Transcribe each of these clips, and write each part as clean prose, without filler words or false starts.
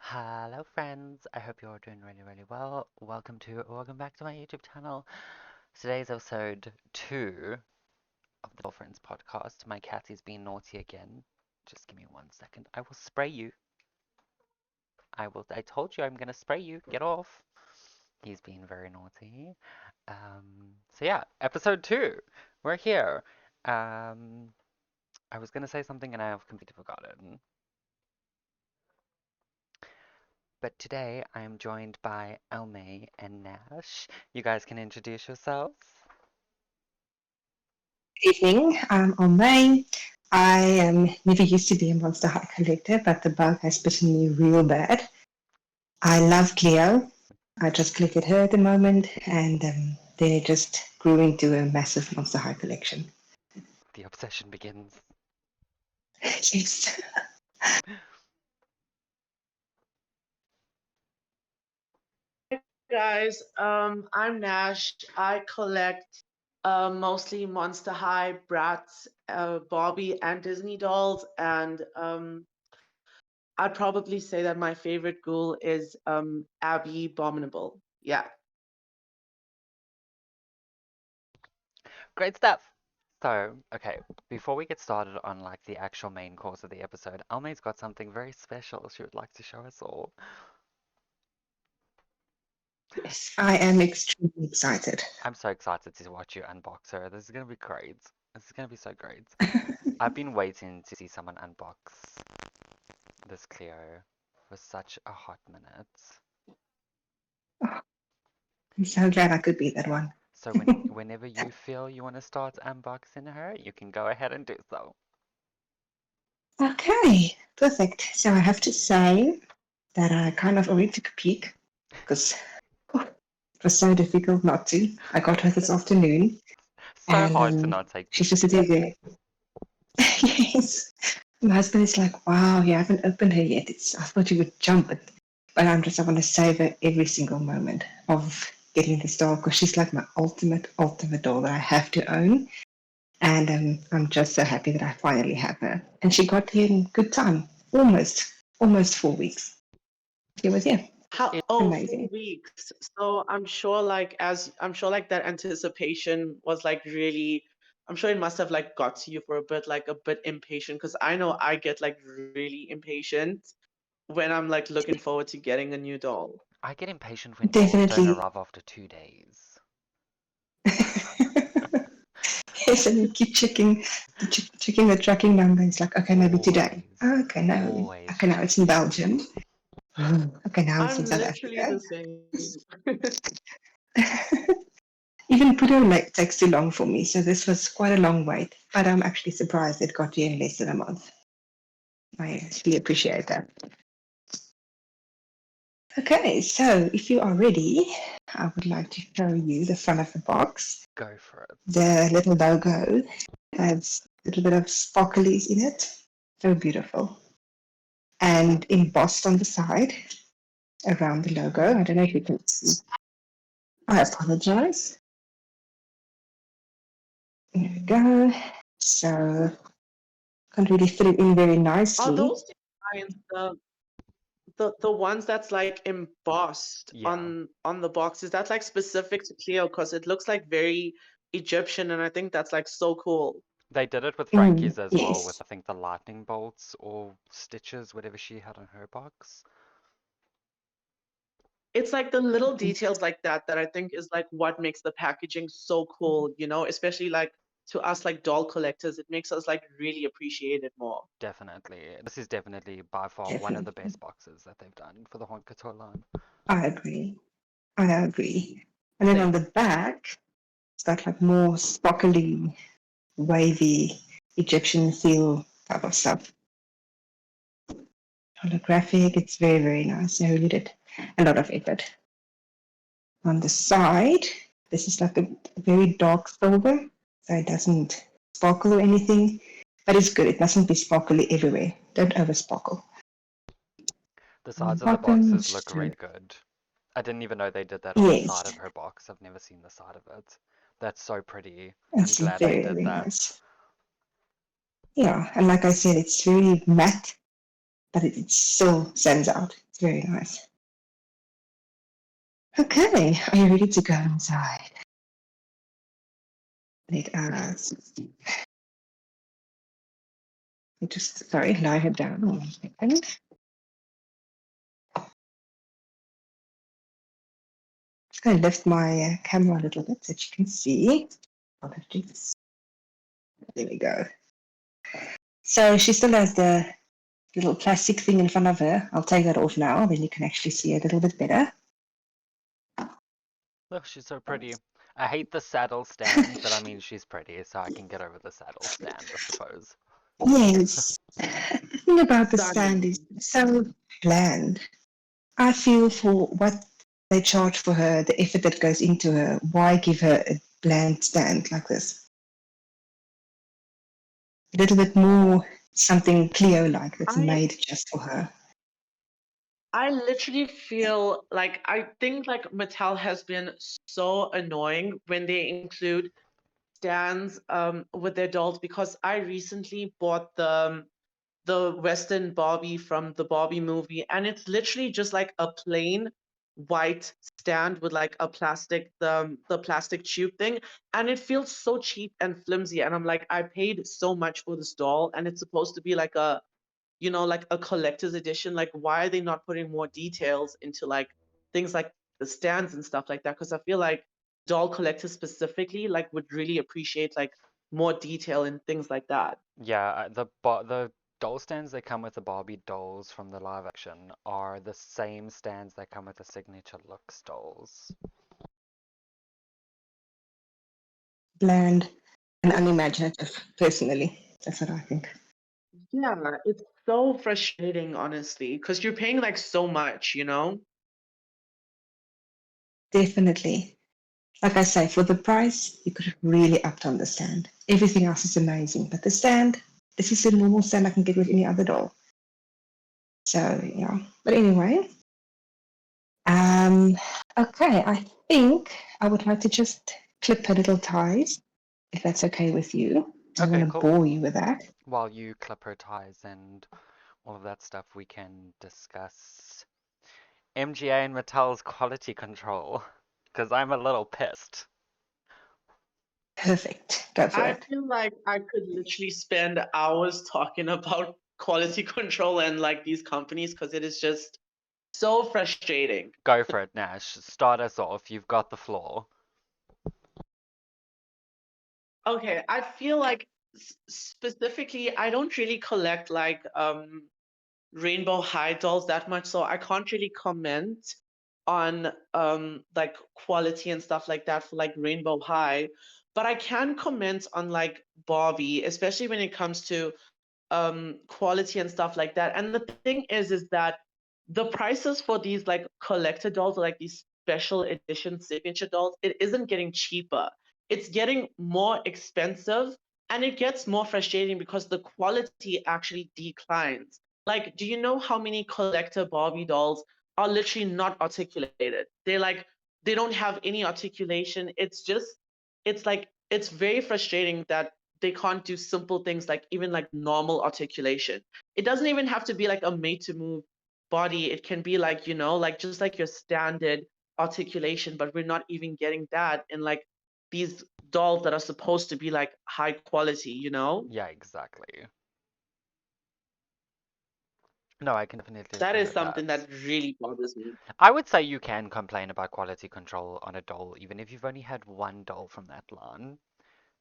Hello friends, I hope you're all doing really well. Welcome back to my YouTube channel. Today's episode 2 of the Dolphins podcast. My cat is being naughty again. Just give me 1 second. I will spray you. I told you I'm gonna spray you. Get off. He's being very naughty. So yeah, episode 2. We're here. I was gonna say something and I have completely forgotten. But today I am joined by Elme and Nash. You guys can introduce yourselves. Evening, I'm Elme. I never used to be a Monster High collector, but the bug has bitten me real bad. I love Cleo. I just collected her at the moment, and then it just grew into a massive Monster High collection. The obsession begins. Yes. Guys, I'm Nash. I collect mostly Monster High, Bratz, Barbie, and Disney dolls, and I'd probably say that my favorite ghoul is Abby Abominable. Yeah. Great stuff! So, okay, before we get started on like the actual main course of the episode, Elme's got something very special she would like to show us all. Yes, I am extremely excited. I'm so excited to watch you unbox her. This is gonna be great. This is gonna be so great. I've been waiting to see someone unbox this Cleo for such a hot minute. I'm so glad I could be that one. So whenever you feel you want to start unboxing her, you can go ahead and do so. Okay, perfect. So I have to say that I kind of already took a peek because it was so difficult not to. I got her this afternoon, So and hard to not take she's just pictures. sitting there. Yes. My husband is like, wow, you haven't opened her yet. I thought you would jump it. But I want to savor every single moment of getting this doll because she's like my ultimate doll that I have to own. And I'm just so happy that I finally have her. And she got here in good time, almost 4 weeks. She was here. How? It, Oh, Amazing. 4 weeks. So I'm sure like that anticipation was like really. I'm sure it must have like got to you for a bit impatient because I know I get like really impatient when I'm like looking forward to getting a new doll. I get impatient when dolls don't Definitely. arrive after 2 days. Yes, and you keep checking the tracking number. It's like, okay, maybe today. Always, Oh, okay, no. always Okay, now it's in checking. Belgium. Okay, now it's in I'm South literally Africa. the same. Even Pudo takes too long for me, so this was quite a long wait. But I'm actually surprised it got here in less than a month. I actually appreciate that. Okay, so if you are ready, I would like to show you the front of the box. Go for it. The little logo has a little bit of sparklies in it. So beautiful. And embossed on the side around the logo. I don't know if you can see. I apologize. There we go. So can't really fit it in very Are nicely. those designs the ones that's like embossed Yeah, on the box? Is that like specific to Cleo? Because it looks like very Egyptian, and I think that's like so cool. they did it with Frankie's as well, with Yes, I think the lightning bolts or stitches, whatever she had on her box. It's like the little details like that that I think is like what makes the packaging so cool, especially like to us like doll collectors, it makes us like really appreciate it more. Definitely. This is definitely by far one of the definitely. best boxes that they've done for the Haute Couture line. I agree. I agree. And then So on the back, it's got like more sparkly, wavy Egyptian feel type of stuff. Holographic, it's very nice. They really did a lot of effort. On the side, this is like a very dark silver, so it doesn't sparkle or anything, but it's good. It mustn't be sparkly everywhere. Don't over sparkle. the On the sides of the bottom, boxes it's look really good. I didn't even know they did that on the yes, side of her box. I've never seen the side of it. That's so pretty. I'm it's glad they did very that. nice. Yeah, and like I said, it's very matte, but it still stands out. It's very nice. Okay, are you ready to go inside? Let us just, sorry, lie her down 1 second. Just going to lift my camera a little bit so that you can see. Apologies. There we go. So she still has the little plastic thing in front of her. I'll take that off now, then you can actually see it a little bit better. Look, she's so pretty. I hate the saddle stand, but I mean she's pretty, so I can get over the saddle stand, I suppose. Yes. The thing about the stand is Stunning. so bland. I feel for what they charge for her, the effort that goes into her, why give her a bland stand like this? A little bit more something Cleo-like that's I made just for her. I literally feel like I think like Mattel has been so annoying when they include stands with their dolls because I recently bought the Western Barbie from the Barbie movie, and it's literally just like a plain white stand with like a plastic the plastic tube thing, and it feels so cheap and flimsy. And I'm like, I paid so much for this doll, and it's supposed to be like a like a collector's edition. Like, why are they not putting more details into like things like the stands and stuff like that? Because I feel like doll collectors specifically like would really appreciate like more detail and things like that. Yeah, the doll stands that come with the Barbie dolls from the live action are the same stands that come with the signature looks dolls. Bland and It's unimaginative, personally. That's what I think. Yeah, it's so frustrating, honestly, because you're paying like so much, you know? Definitely. Like I say, for the price, you could have really upped on the stand. Everything else is amazing, but the stand, this is a normal stand I can get with any other doll. So yeah. But anyway, um, okay, I think I would like to just clip her little ties, if that's okay with you. I don't Okay, want to cool. bore you with that. While you clip her ties and all of that stuff, we can discuss MGA and Mattel's quality control. Because I'm a little pissed. Perfect. Go for I it. feel like I could literally spend hours talking about quality control and like these companies because it is just so frustrating. Go for it, Nash. Start us off. You've got the floor. Okay, I feel like specifically, I don't really collect like Rainbow High dolls that much, so I can't really comment on like quality and stuff like that for like Rainbow High, but I can comment on like Barbie, especially when it comes to quality and stuff like that. And the thing is that the prices for these like collector dolls or like these special edition signature dolls, it isn't getting cheaper. It's getting more expensive, and it gets more frustrating because the quality actually declines. Like, do you know how many collector Barbie dolls are literally not articulated? They don't have any articulation. It's like it's very frustrating that they can't do simple things like even like normal articulation. It doesn't even have to be like a made to move body. It can be like, like just like your standard articulation, but we're not even getting that in like these dolls that are supposed to be like high quality, you know? Yeah, exactly. No, I can definitely That agree is with that. something that really bothers me. I would say you can complain about quality control on a doll, even if you've only had one doll from that line,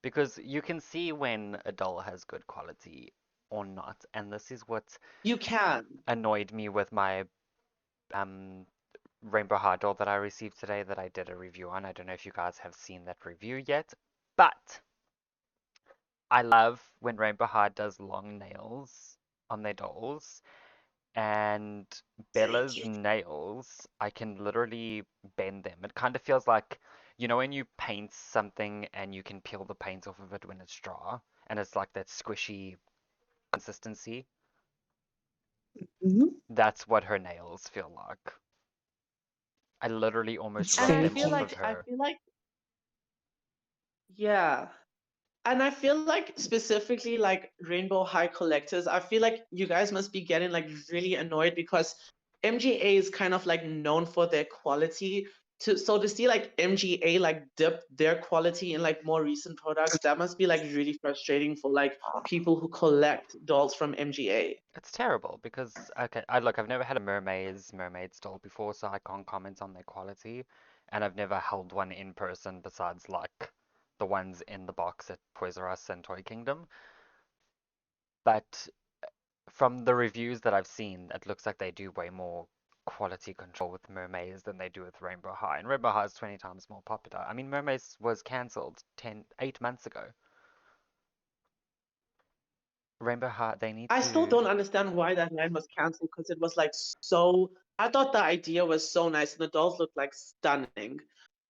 because you can see when a doll has good quality or not. And this is what You can. annoyed me with my um Rainbow Heart doll that I received today that I did a review on. I don't know if you guys have seen that review yet, but I love when Rainbow Heart does long nails on their dolls. And Very Bella's cute. nails, I can literally bend them. It kind of feels like, when you paint something and you can peel the paint off of it when it's dry, and it's like that squishy consistency. Mhm. That's what her nails feel like. I literally almost It's And ripped very them cute. off of I her. feel like yeah. And I feel like specifically like Rainbow High collectors, I feel like you guys must be getting like really annoyed because MGA is kind of like known for their quality. So to see like MGA like dip their quality in like more recent products, that must be like really frustrating for like people who collect dolls from MGA. It's terrible because okay, I've never had a mermaid doll before, so I can't comment on their quality, and I've never held one in person besides like the ones in the box at Toys R Us and Toy Kingdom. But from the reviews that I've seen, it looks like they do way more quality control with mermaids than they do with Rainbow High, and Rainbow High is 20 times more popular. I mean, Mermaids was cancelled 8 months ago. Rainbow High, they need I still to. don't understand why that line was canceled because it was like so. I thought the idea was so nice and the dolls looked like stunning.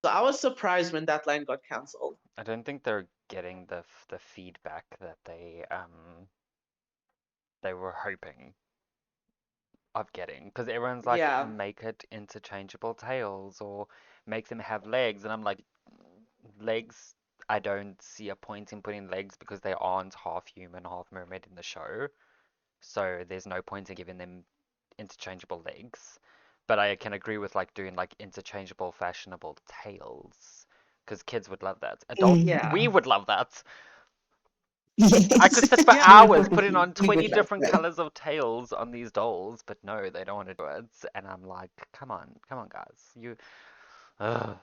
So I was surprised when that line got canceled. I don't think they're getting the feedback that they were hoping of getting, because everyone's like, Yeah. make it interchangeable tails or make them have legs, and I'm like, legs. I don't see a point in putting legs because they aren't half human, half mermaid in the show. So there's no point in giving them interchangeable legs. But I can agree with like doing like interchangeable fashionable tails because kids would love that. Adults, Mm. Yeah. we would love that. I could Yes. sit for Yeah. No, hours putting probably. on We 20 would love different that. colors of tails on these dolls, but no, they don't want to do it. And I'm like, come on, guys. Ugh,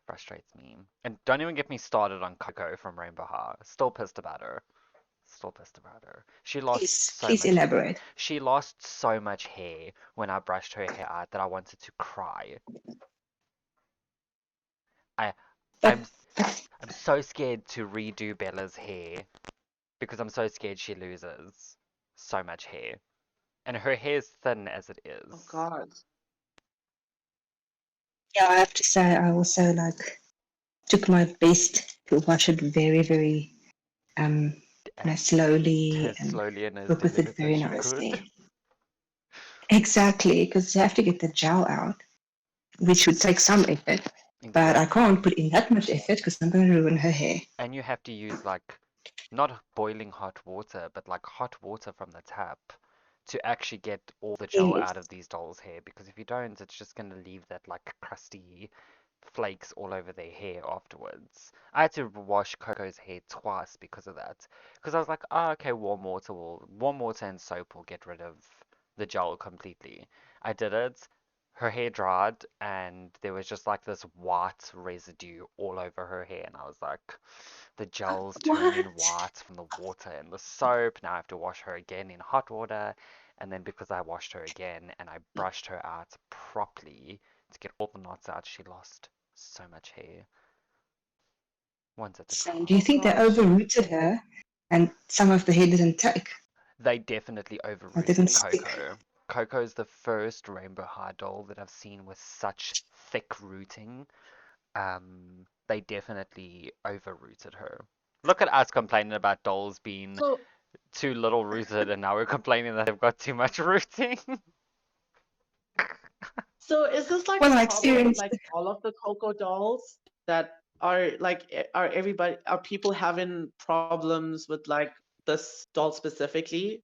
frustrates me. And don't even get me started on Coco from Rainbow Heart. Still pissed about her. Still pissed about her. Please elaborate. She lost so much hair when I brushed her hair out that I wanted to cry. I, I'm, But, but I'm so scared to redo Bella's hair because I'm so scared she loses so much hair. And her hair's thin as it Oh is. God. yeah, I have to say, I also like took my best to wash it very, very um, As, slowly as and slowly and as work with it delicate very as you could. nicely. Exactly, because you have to get the gel out, which would take some effort. But I can't put Exactly. in that much effort because I'm going to ruin her hair. And you have to use like not boiling hot water, but like hot water from the tap to actually get all the gel Yes. out of these dolls' hair. Because if you don't, it's just gonna leave that like crusty flakes all over their hair afterwards. I had to wash Coco's hair twice because of that. Because I was like, oh, okay, warm water and soap will get rid of the gel completely. I did it. Her hair dried, and there was just like this white residue all over her hair, and I was like, the gel's turning What? white from the water and the soap. Now I have to wash her again in hot water. And then because I washed her again and I brushed her out properly to get all the knots out, she lost so much hair. Wanted to So do you cry. Oh think they gosh. overrooted her and some of the hair didn't take They definitely or didn't overrooted stick? Coco. Coco's the first Rainbow High doll that I've seen with such thick rooting. They definitely overrooted her. Look at us complaining about dolls being So too little rooted, and now we're complaining that they've got too much rooting. so is this like a Well, I problem with experienced like all of the Coco dolls that are like are people having problems with like this doll specifically?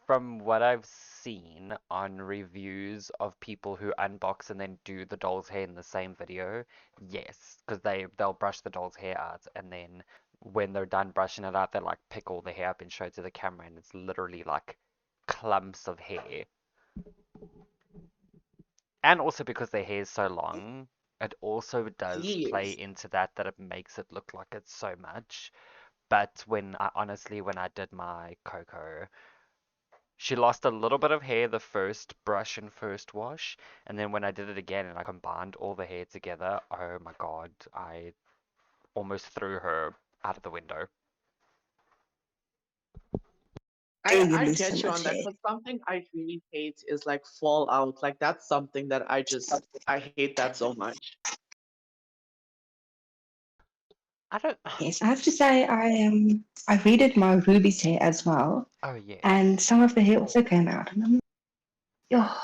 From what I've seen on reviews of people who unbox and then do the doll's hair in the same video, yes, because they'll brush the doll's hair out and then when they're done brushing it out, they like pick all the hair up and show it to the camera, and it's literally like clumps of hair. And also because their hair is so long, it also does play Jeez. into that it makes it look like it's so much. But when I did my Coco, she lost a little bit of hair the first brush and first wash, and then when I did it again and I combined all the hair together, oh my god, I almost threw her out of the window. you I lose so get you on much that hair. because something I really hate is like fallout. Like that's something that I hate that so much. I don't. Yes, I have to say I redid my Ruby's hair as well, Oh, yes. and some of the hair also came out, and I'm oh,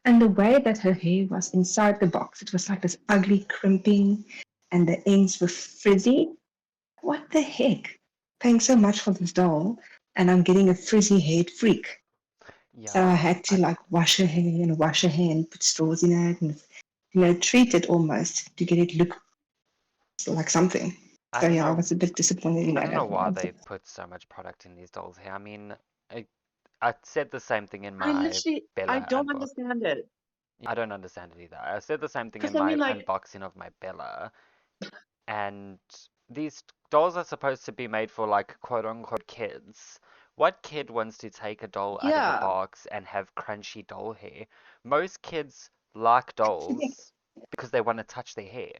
and the way that her hair was inside the box, it was like this ugly crimping, and the ends were frizzy. What the heck? Paying so much for this doll, and I'm getting a frizzy haired freak. So I Yeah, had to like wash her hair and put straws in it and treat it almost to get it look like something. I So don't yeah, I know. was a bit disappointed in I that don't know as why well. they put so much product in these dolls' hair. I mean, I said the same thing in my I Bella don't unbox. understand it. I don't understand it either. I said the same thing Because in I my mean, like, unboxing of my Bella, and these dolls are supposed to be made for like quote unquote kids. What kid wants to take a doll out of a yeah. box and have crunchy doll hair? Most kids like dolls because they want to touch their hair,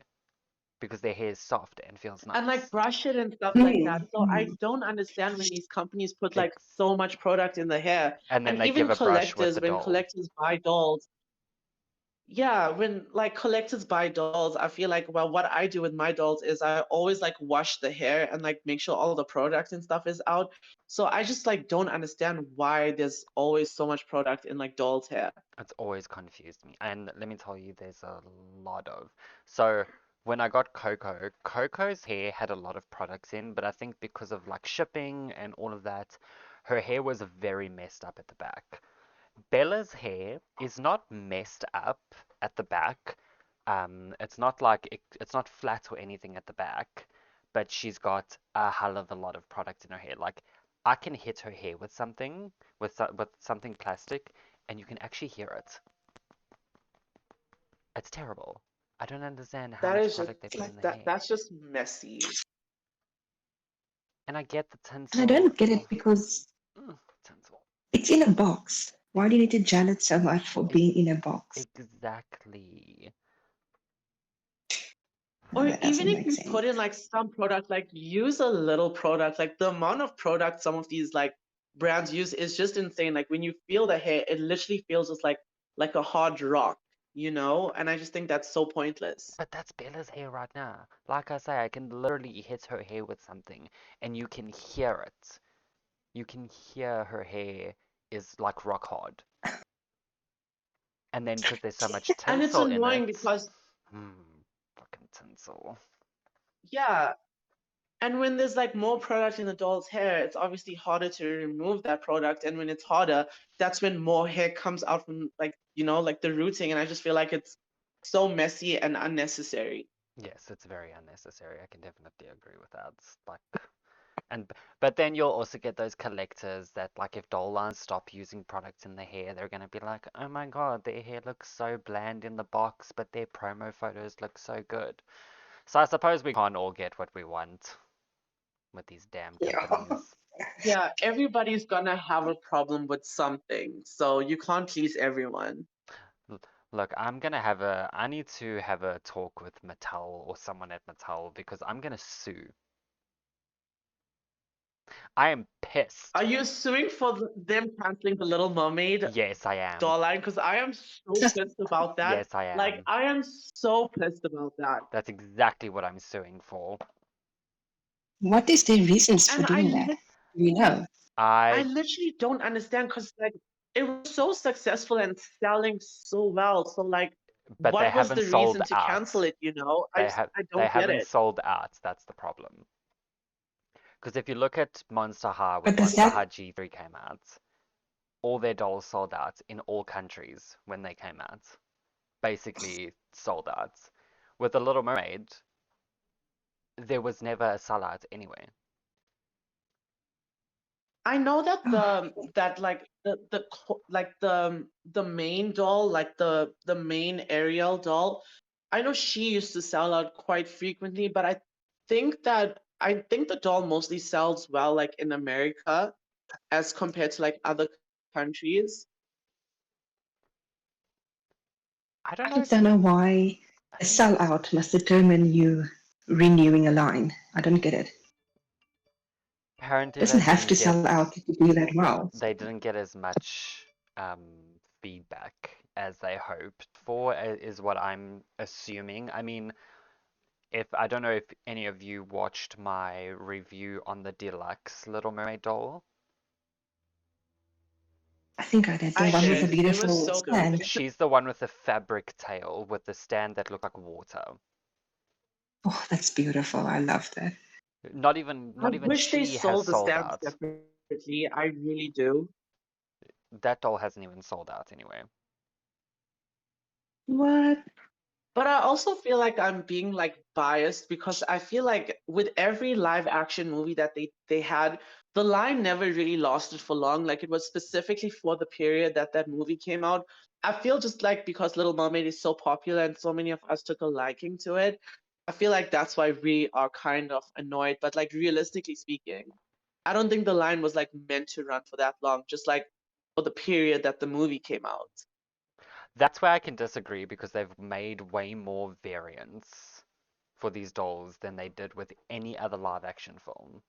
because their hair is soft and feels And like nice. brush it and stuff like that. Mm, So I mm. don't understand when these companies put like Ex- so much product in the hair. and then And they give even a brush with the when doll. collectors buy dolls, yeah, when like collectors buy dolls, I feel like, well, what I do with my dolls is I always like wash the hair and like make sure all the product and stuff is out. So I just like don't understand why there's always so much product in like dolls' hair. It's always confused me. And let me tell you, there's a lot of. So when I got Coco, Coco's hair had a lot of products in, but I think because of like shipping and all of that, her hair was very messed up at the back. Bella's hair is not messed up at the back. It's not like it's not flat or anything at the back, but she's got a hell of a lot of product in her hair. Like I can hit her hair with something, with something plastic, and you can actually hear it. It's terrible. I don't understand how That much is just product they put like in the that. hair. That's just messy. And I get the And I tinsel. don't get Oh, it because tinsel. it's in a box. Why do you need to gel it so much for E- being in a box? exactly. No, Or that even doesn't if make you sense. put in like some product, like use a little product. Like the amount of product some of these like brands use is just insane. Like when you feel the hair, it literally feels just like a hard rock, you know? And I just think that's so pointless. But that's Bella's hair right now. Like I say, I can literally hit her hair with something and you can hear it. You can hear her hair is like rock hard. And then because there's so much And it's tinsel in annoying it. because Hmm, fucking tinsel. yeah, and when there's like more product in the doll's hair, it's obviously harder to remove that product. And when it's harder, that's when more hair comes out from like, you know, like the rooting. And I just feel like it's so messy and unnecessary. Yes, it's very unnecessary. I can definitely agree with that. Like, and but then you'll also get those collectors that like if doll lines stop using products in their hair, they're gonna be like, oh my god, their hair looks so bland in the box, but their promo photos look so good. So I suppose we can't all get what we want with these damn Yeah. companies. Yeah, everybody's gonna have a problem with something, so you can't please everyone. Look, I need to have a talk with Mattel or someone at Mattel because I'm gonna sue. I am pissed. Are you suing for them canceling the Little Mermaid Yes, I am. doll line? Because I am so pissed about that. Yes, I Like, am. I am so pissed about that. That's exactly what I'm suing for. What is their reasons for And doing that? Do you know? I I, literally don't understand because like it was so successful and selling so well. So like, but they what was haven't the sold reason to cancel out. it? You know, They have I they don't get haven't it. sold out. That's the problem. Because if you look at Monster High when But does Monster that High G3 came out, all their dolls sold out in all countries when they came out. Basically sold out. With The Little Mermaid, there was never a sellout anyway. I know that oh, that like like the main doll, like the main Ariel doll, I know she used to sell out quite frequently, but I think the doll mostly sells well like in America as compared to like other countries. I don't I know just if don't know why I a think sellout must determine you renewing a line. I don't get it. It apparently doesn't have to sell out to do that well. they didn't get as much feedback as they hoped for, is what I'm assuming. I mean, if I don't know if any of you watched my review on the deluxe Little Mermaid doll. I think I did. The I one with the did. It was beautiful so good. stand. She's the one with the fabric tail with the stand that looked like water. Oh, that's beautiful. I love that. I Not even wish they she has sold the sold stamps out. separately. I really do. That doll hasn't even sold out anyway. What? But I also feel like I'm being like biased because I feel like with every live action movie that they had, the line never really lasted for long. Like it was specifically for the period that that movie came out. I feel just like because Little Mermaid is so popular and so many of us took a liking to it, I feel like that's why we are kind of annoyed. But like realistically speaking, I don't think the line was like meant to run for that long, just like for the period that the movie came out. That's where I can disagree because they've made way more variants for these dolls than they did with any other live action film.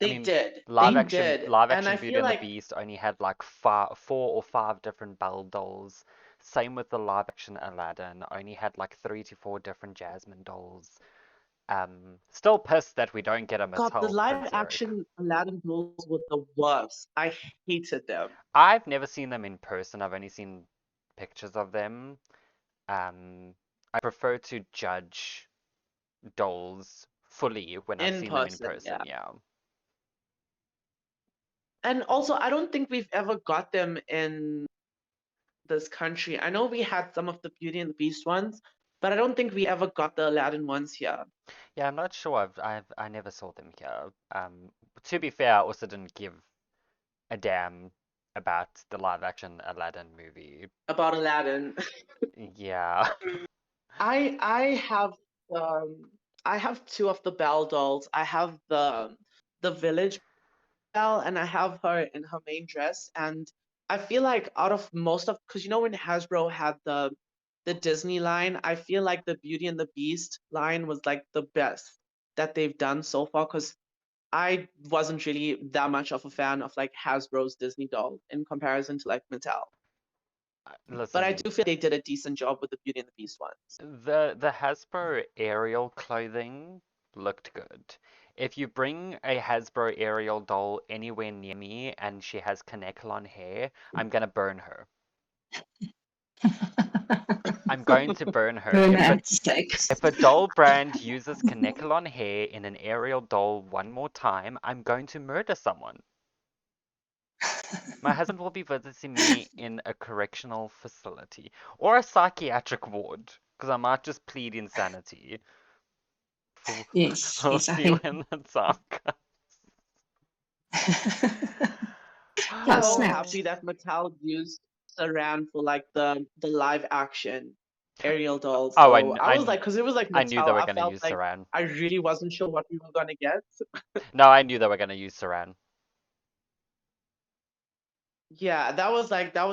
I They mean, did. live They action did. live And I action Beauty feel and the like Beast only had like four or five different Belle dolls. Same with the live action Aladdin, only had like 3 to 4 different Jasmine dolls. Still pissed that we don't get a God, the Mattel live Prince Eric. action Aladdin dolls were the worst. I hated them. I've never seen them in person. I've only seen pictures of them. I prefer to judge dolls fully when I've In seen them in person, person, yeah. yeah. And also, I don't think we've ever got them in this country. I know we had some of the Beauty and the Beast ones, but I don't think we ever got the Aladdin ones here. Yeah, I'm not sure. I never saw them here. To be fair, I also didn't give a damn about the live action Aladdin movie. About Aladdin. Yeah. I have um I have two of the Belle dolls. I have the village Belle and I have her in her main dress. And I feel like out of most of, because you know when Hasbro had the Disney line, I feel like the Beauty and the Beast line was like the best that they've done so far. Because I wasn't really that much of a fan of like Hasbro's Disney doll in comparison to like Mattel. But I Listen, do feel they did a decent job with the Beauty and the Beast ones. the Hasbro Ariel clothing looked good. If you bring a Hasbro Ariel doll anywhere near me and she has Kanekalon hair, I'm gonna burn her. I'm going to burn her. Burn at stake. If a doll brand uses Kanekalon hair in an Ariel doll one more time, I'm going to murder someone. My husband will be visiting me in a correctional facility or a psychiatric ward because I might just plead insanity. We'll, Yes, we'll yes, I see think. when the time Yeah, So comes. snapped. happy that Mattel used Saran for like the live action Ariel doll. Oh, So I was like, because it was like I knew they Mattel, were I going to felt use like Saran. I really wasn't sure what we were gonna get. No, I knew they were going to use Saran. Yeah, that was like I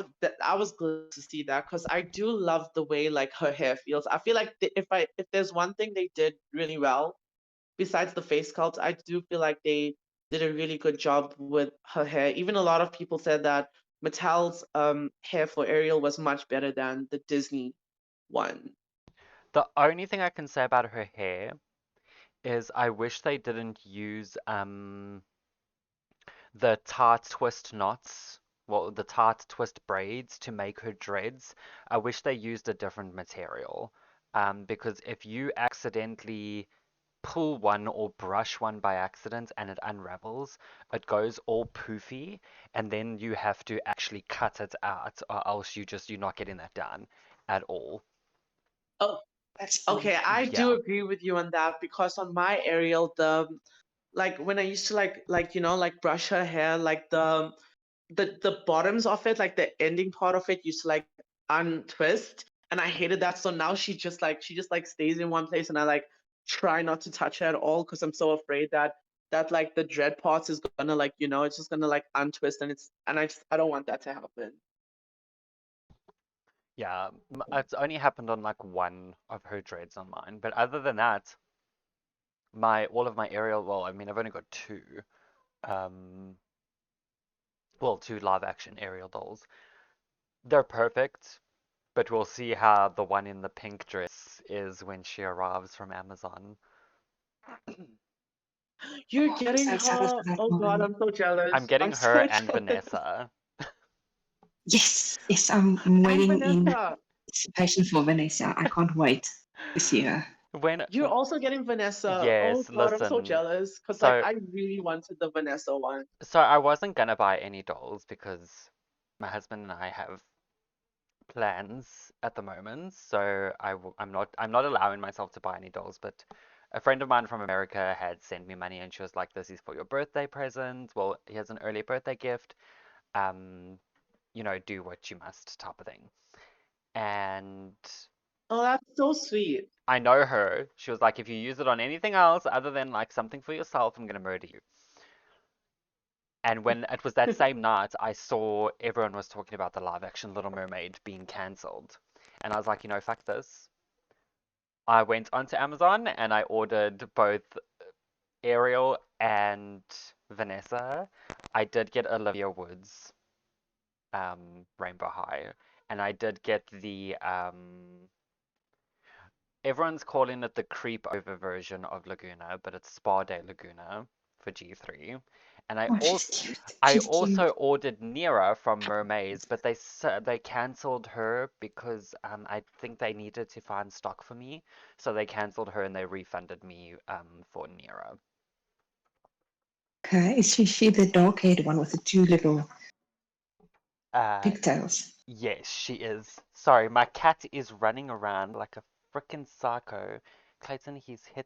was glad to see that because I do love the way like her hair feels. I feel like if there's one thing they did really well besides the face sculpt, I do feel like they did a really good job with her hair. Even a lot of people said that Mattel's hair for Ariel was much better than the Disney one. The only thing I can say about her hair is I wish they didn't use the tight twist knots, well, the tight twist braids to make her dreads. I wish they used a different material. Because if you accidentally pull one or brush one by accident and it unravels, it goes all poofy, and then you have to actually cut it out, or else you're not getting that done at all. Oh, That's fun. okay, I do Yeah. agree with you on that because on my Ariel, the like when I used to like like brush her hair, like the bottoms of it, like the ending part of it used to like untwist, and I hated that. So now she just like stays in one place, and I like try not to touch her at all because I'm so afraid that like the dread parts is gonna like it's just gonna like untwist, and I don't want that to happen. Yeah, it's only happened on like one of her dreads on mine, but other than that, my all of my Ariel, well, I mean, I've only got two, um, well, two live action Ariel dolls. They're perfect, but we'll see how the one in the pink dress is when she arrives from Amazon. You're Oh, I'm getting so excited her. for that Oh God, one. I'm so I'm jealous. getting I'm her so and jealous. Vanessa. Yes, yes, I'm And waiting in Vanessa. anticipation for Vanessa. I can't wait to see her. When You're also getting Vanessa. Oh yes, God, I'm so listen. jealous because like So I really wanted the Vanessa one. so I wasn't gonna buy any dolls because my husband and I have plans at the moment, so I'm not allowing myself to buy any dolls, but a friend of mine from America had sent me money and she was like, "This is for your birthday present. Well, here's an early birthday gift. Um, do what you must," type of thing. And Oh, that's so sweet. I know her. She was like, "If you use it on anything else other than like something for yourself, I'm gonna murder you." And when it was that same night, I saw everyone was talking about the live action Little Mermaid being cancelled. And I was like, fuck this. I went onto Amazon and I ordered both Ariel and Vanessa. I did get Olivia Woods, Rainbow High, and I did get the everyone's calling it the creep over version of Laguna, but it's Spa Day Laguna for G3. And I Oh, she's also cute. I She's also cute. ordered Nira from Mermaids, but they cancelled her because I think they needed to find stock for me, so they cancelled her and they refunded me for Nira. Okay, is she the dark-haired one with the two little Uh, pigtails? yes, she is. Sorry, my cat is running around like a freaking psycho. Clayton, he's hit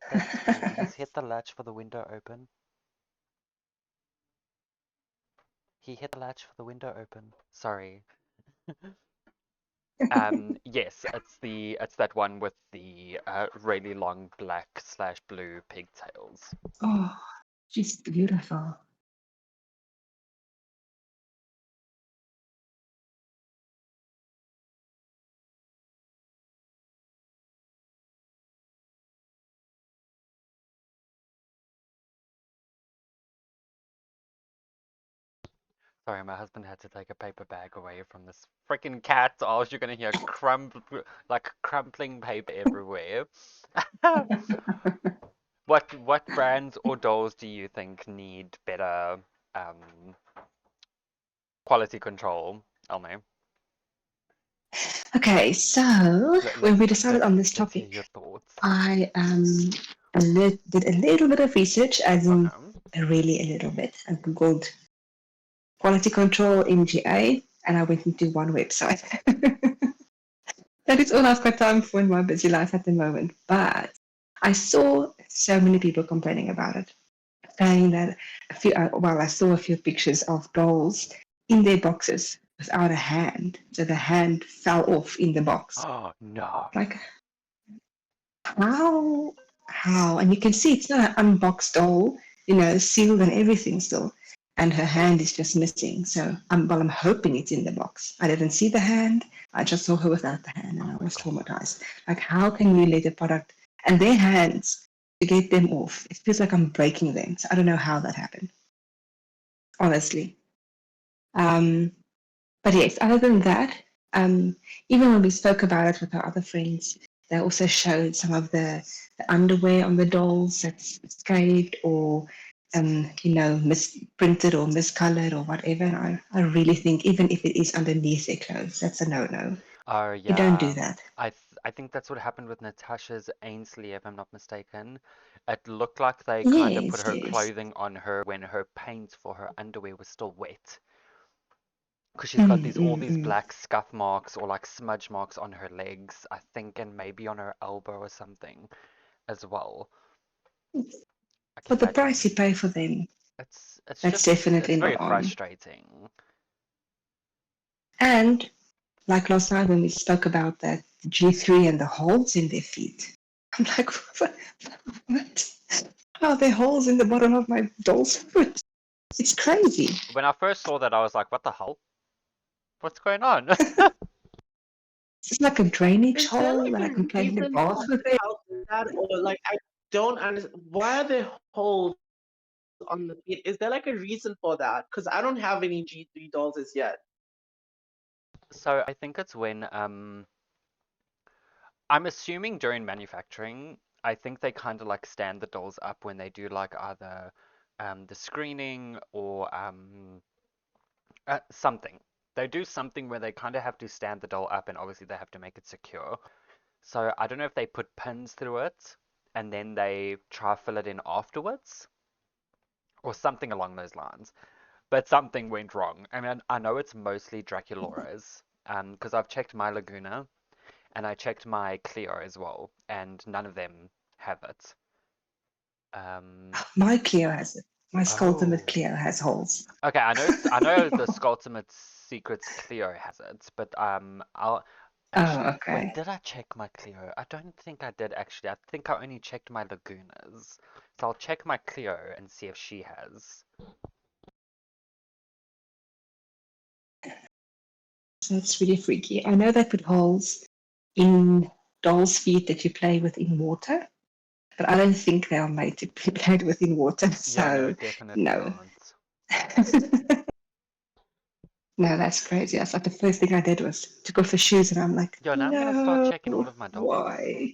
the latch for the window open. He hit the latch for the window open. Sorry. Yes, it's that one with the really long black slash blue pigtails. Oh, she's beautiful. Sorry, my husband had to take a paper bag away from this freaking cat, or else you're gonna hear like crumpling paper everywhere. What brands or dolls do you think need better um, quality control, Elme? Okay, so Let, when let's we decided let's on this let's hear topic, your thoughts. I did a little bit of research, as in Okay. really a little bit. I googled quality control MGA, and I went into one website. That is all I've got time for in my busy life at the moment. But I saw so many people complaining about it, saying that I saw a few pictures of dolls in their boxes without a hand. So the hand fell off in the box. Oh no. Like, how? How? And you can see it's not an unboxed doll, sealed and everything still. And her hand is just missing. So I'm hoping it's in the box. I didn't see the hand. I just saw her without the hand and Oh I my was God. traumatized. Like, how can you let a product and their hands to get them off? It feels like I'm breaking them. So I don't know how that happened, honestly. Um, but yes, other than that, um, even when we spoke about it with our other friends, they also showed some of the underwear on the dolls that's scathed or, misprinted or miscolored or whatever. And I really think even if it is underneath their clothes, that's a no-no. Oh You don't do yeah. that. I think that's what happened with Natasha's Ainsley, if I'm not mistaken. It looked like they kind of put Yes, her yes. clothing on her when her paint for her underwear was still wet. Because she's got Mm, these all mm, these mm. black scuff marks or like smudge marks on her legs, I think, and maybe on her elbow or something as well. I can For the price you imagine. pay for them, It's that's just definitely it's very not on. frustrating. And like last night when we spoke about that G3 and the holes in their feet. I'm like, what? How are there holes in the bottom of my doll's foot? It's crazy. When I first saw that, I was like, what the hell? What's going on? It's like a drainage Is there hole like that I a can play in the reason bath with it. how that, or like I don't understand why are there holes on the feet? Is there like a reason for that? Because I don't have any G3 dolls as yet. So I think it's when I'm assuming during manufacturing, I think they kind of like stand the dolls up when they do like either the screening or something. They do something where they kind of have to stand the doll up and obviously they have to make it secure. So I don't know if they put pins through it and then they try to fill it in afterwards or something along those lines. But something went wrong. I mean, I know it's mostly Draculaura's, because I've checked my Laguna and I checked my Clio as well, and none of them have it. My Clio has it. My Skulltimate Oh. Clio has holes. Okay, I know the Skulltimate Secrets Clio has it, but I'll Oh, actually wait, okay. did I check my Clio? I don't think I did actually. I think I only checked my Lagunas. So I'll check my Clio and see if she has. So it's really freaky. I know they put holes in dolls' feet that you play with in water, but I don't think they are made to be played with in water. Yeah, no, So definitely no. not. No, that's crazy. That's like the first thing I did was took off the shoes, and I'm like, Yo, now I'm gonna start no, checking all of my dolls. why?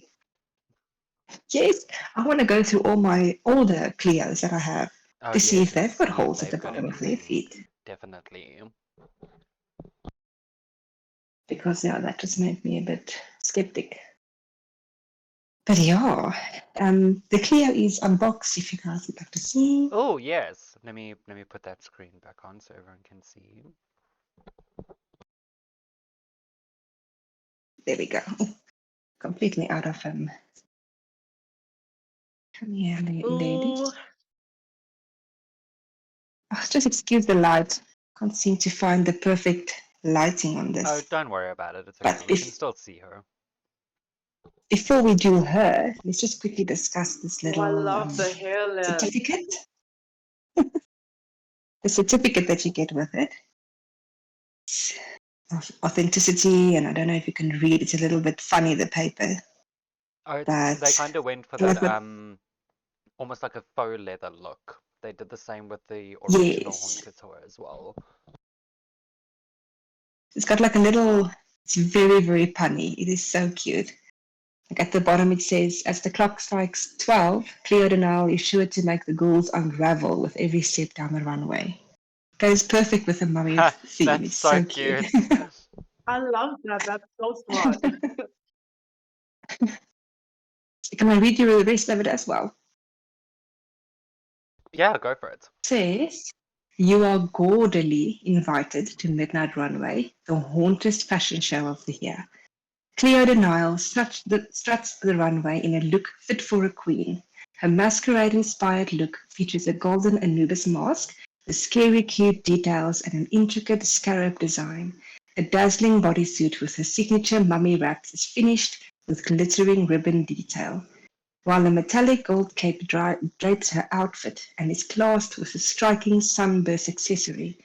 Yes, I want to go through all my older Clios that I have Oh to see yes, if and they've got see if holes at they've the got bottom of their anything. feet. Definitely. Because yeah, that just made me a bit skeptic. But yeah, the Clio is unboxed if you guys would like to see. Oh yes. Let me put that screen back on so everyone can see. There we go. Completely out of come here, Ooh, ladies. Oh, just excuse the light. Can't seem to find the perfect lighting on Oh, this. don't worry about it. It's okay. But We can still see her. before we do her, let's just quickly discuss this oh, I little love the hair length. certificate. The certificate that you get with it of authenticity, and I don't know if you can read. It's a little bit funny, the paper, Oh, they but kind of went for I that like what. almost like a faux leather look. They did the same with the original Haute Yes, Couture as well. it's got like a little. It's very very punny. It is so cute. Like at the bottom, it says, "As the clock strikes 12, Cleo de Nile is sure to make the ghouls unravel with every step down the runway." Goes perfect with the mummy theme. That's It's so so cute. cute. I love that. That's so smart. Can I read you the rest of it as well? Yeah, go for it. Says, "You are gaudily invited to Midnight Runway, the hauntest fashion show of the year. Cleo de Nile struts the runway in a look fit for a queen. Her masquerade-inspired look features a golden Anubis mask with scary cute details and an intricate scarab design. A dazzling bodysuit with her signature mummy wraps is finished with glittering ribbon detail, while a metallic gold cape drapes her outfit and is clasped with a striking sunburst accessory.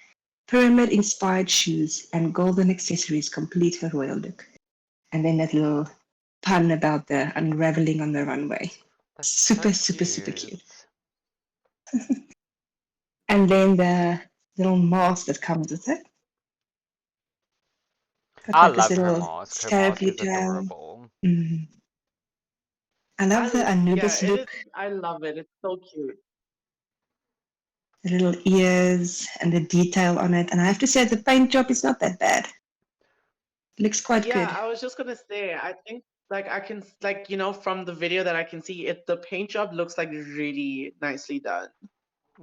Pyramid-inspired shoes and golden accessories complete her royal look." And then that little pun about the unraveling on the runway. That's so Super, super, super cute. cute. And then the little mask that comes with it. Got I like this love her little mask. Her scarab mask is detail. adorable. Mm. I I love the yeah, Anubis it is. look, I love it. It's so cute. the little ears and the detail on it. And I have to say, the paint job is not that bad. It looks quite Yeah, good. I was just gonna say, I think like I can like from the video that I can see it, the paint job looks like really nicely done.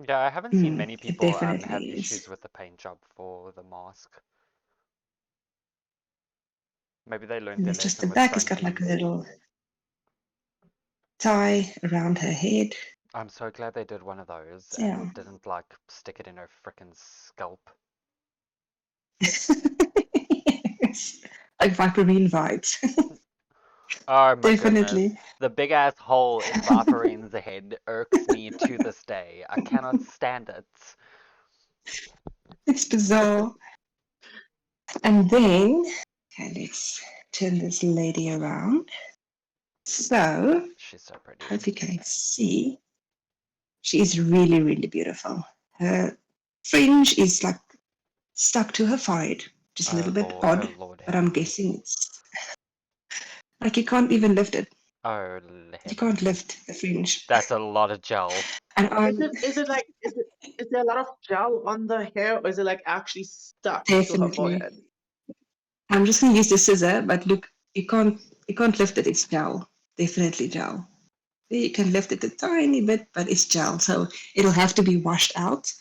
Yeah, I haven't seen many It people have definitely is. issues with the paint job for the mask. Maybe they learned And their there's just the lesson with back. It's got like a Frankie. little tie around her head. I'm so glad they did one of those So, and yeah. didn't like stick it in her frickin' scalp. Yes. Like Viperine vibes. Oh my goodness. Definitely. The big ass hole in Vaporine's head irks me to this day. I cannot stand it. It's bizarre. And then, okay, let's turn this lady around. So, She's so pretty. hope you can see. She is really, really beautiful. Her fringe is like stuck to her forehead, just a little bit Oh odd, Lord but I'm heavens. guessing it's like you can't even lift it. Oh You can't heavens. lift the fringe. That's a lot of gel. And Is I'm it is it like is there a lot of gel on the hair, or is it like actually stuck to her definitely, forehead? I'm just going to use the scissor, but look, you can't You can't lift it, it's gel. Definitely gel. You can lift it a tiny bit, but it's gel. So it'll have to be washed out.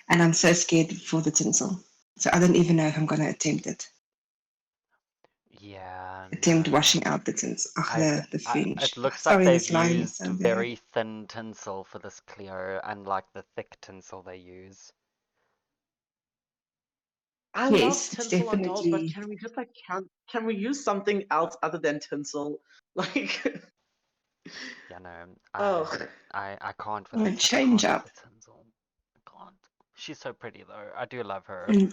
And I'm so scared for the tinsel. So I don't even know if I'm going to attempt it. Yeah, Attempt no. washing out the tinsel. Oh, the It fringe. Oh, looks like sorry, they've this lighting is used so bad. very thin tinsel for this Clio, unlike the thick tinsel they use. I love Yes, it's tinsel on dolls, but definitely can we just like can we use something else other than tinsel? Like, Yeah, no, oh, I can't with a I change can't with up. the tinsel. I can't. She's so pretty though. I do love her. And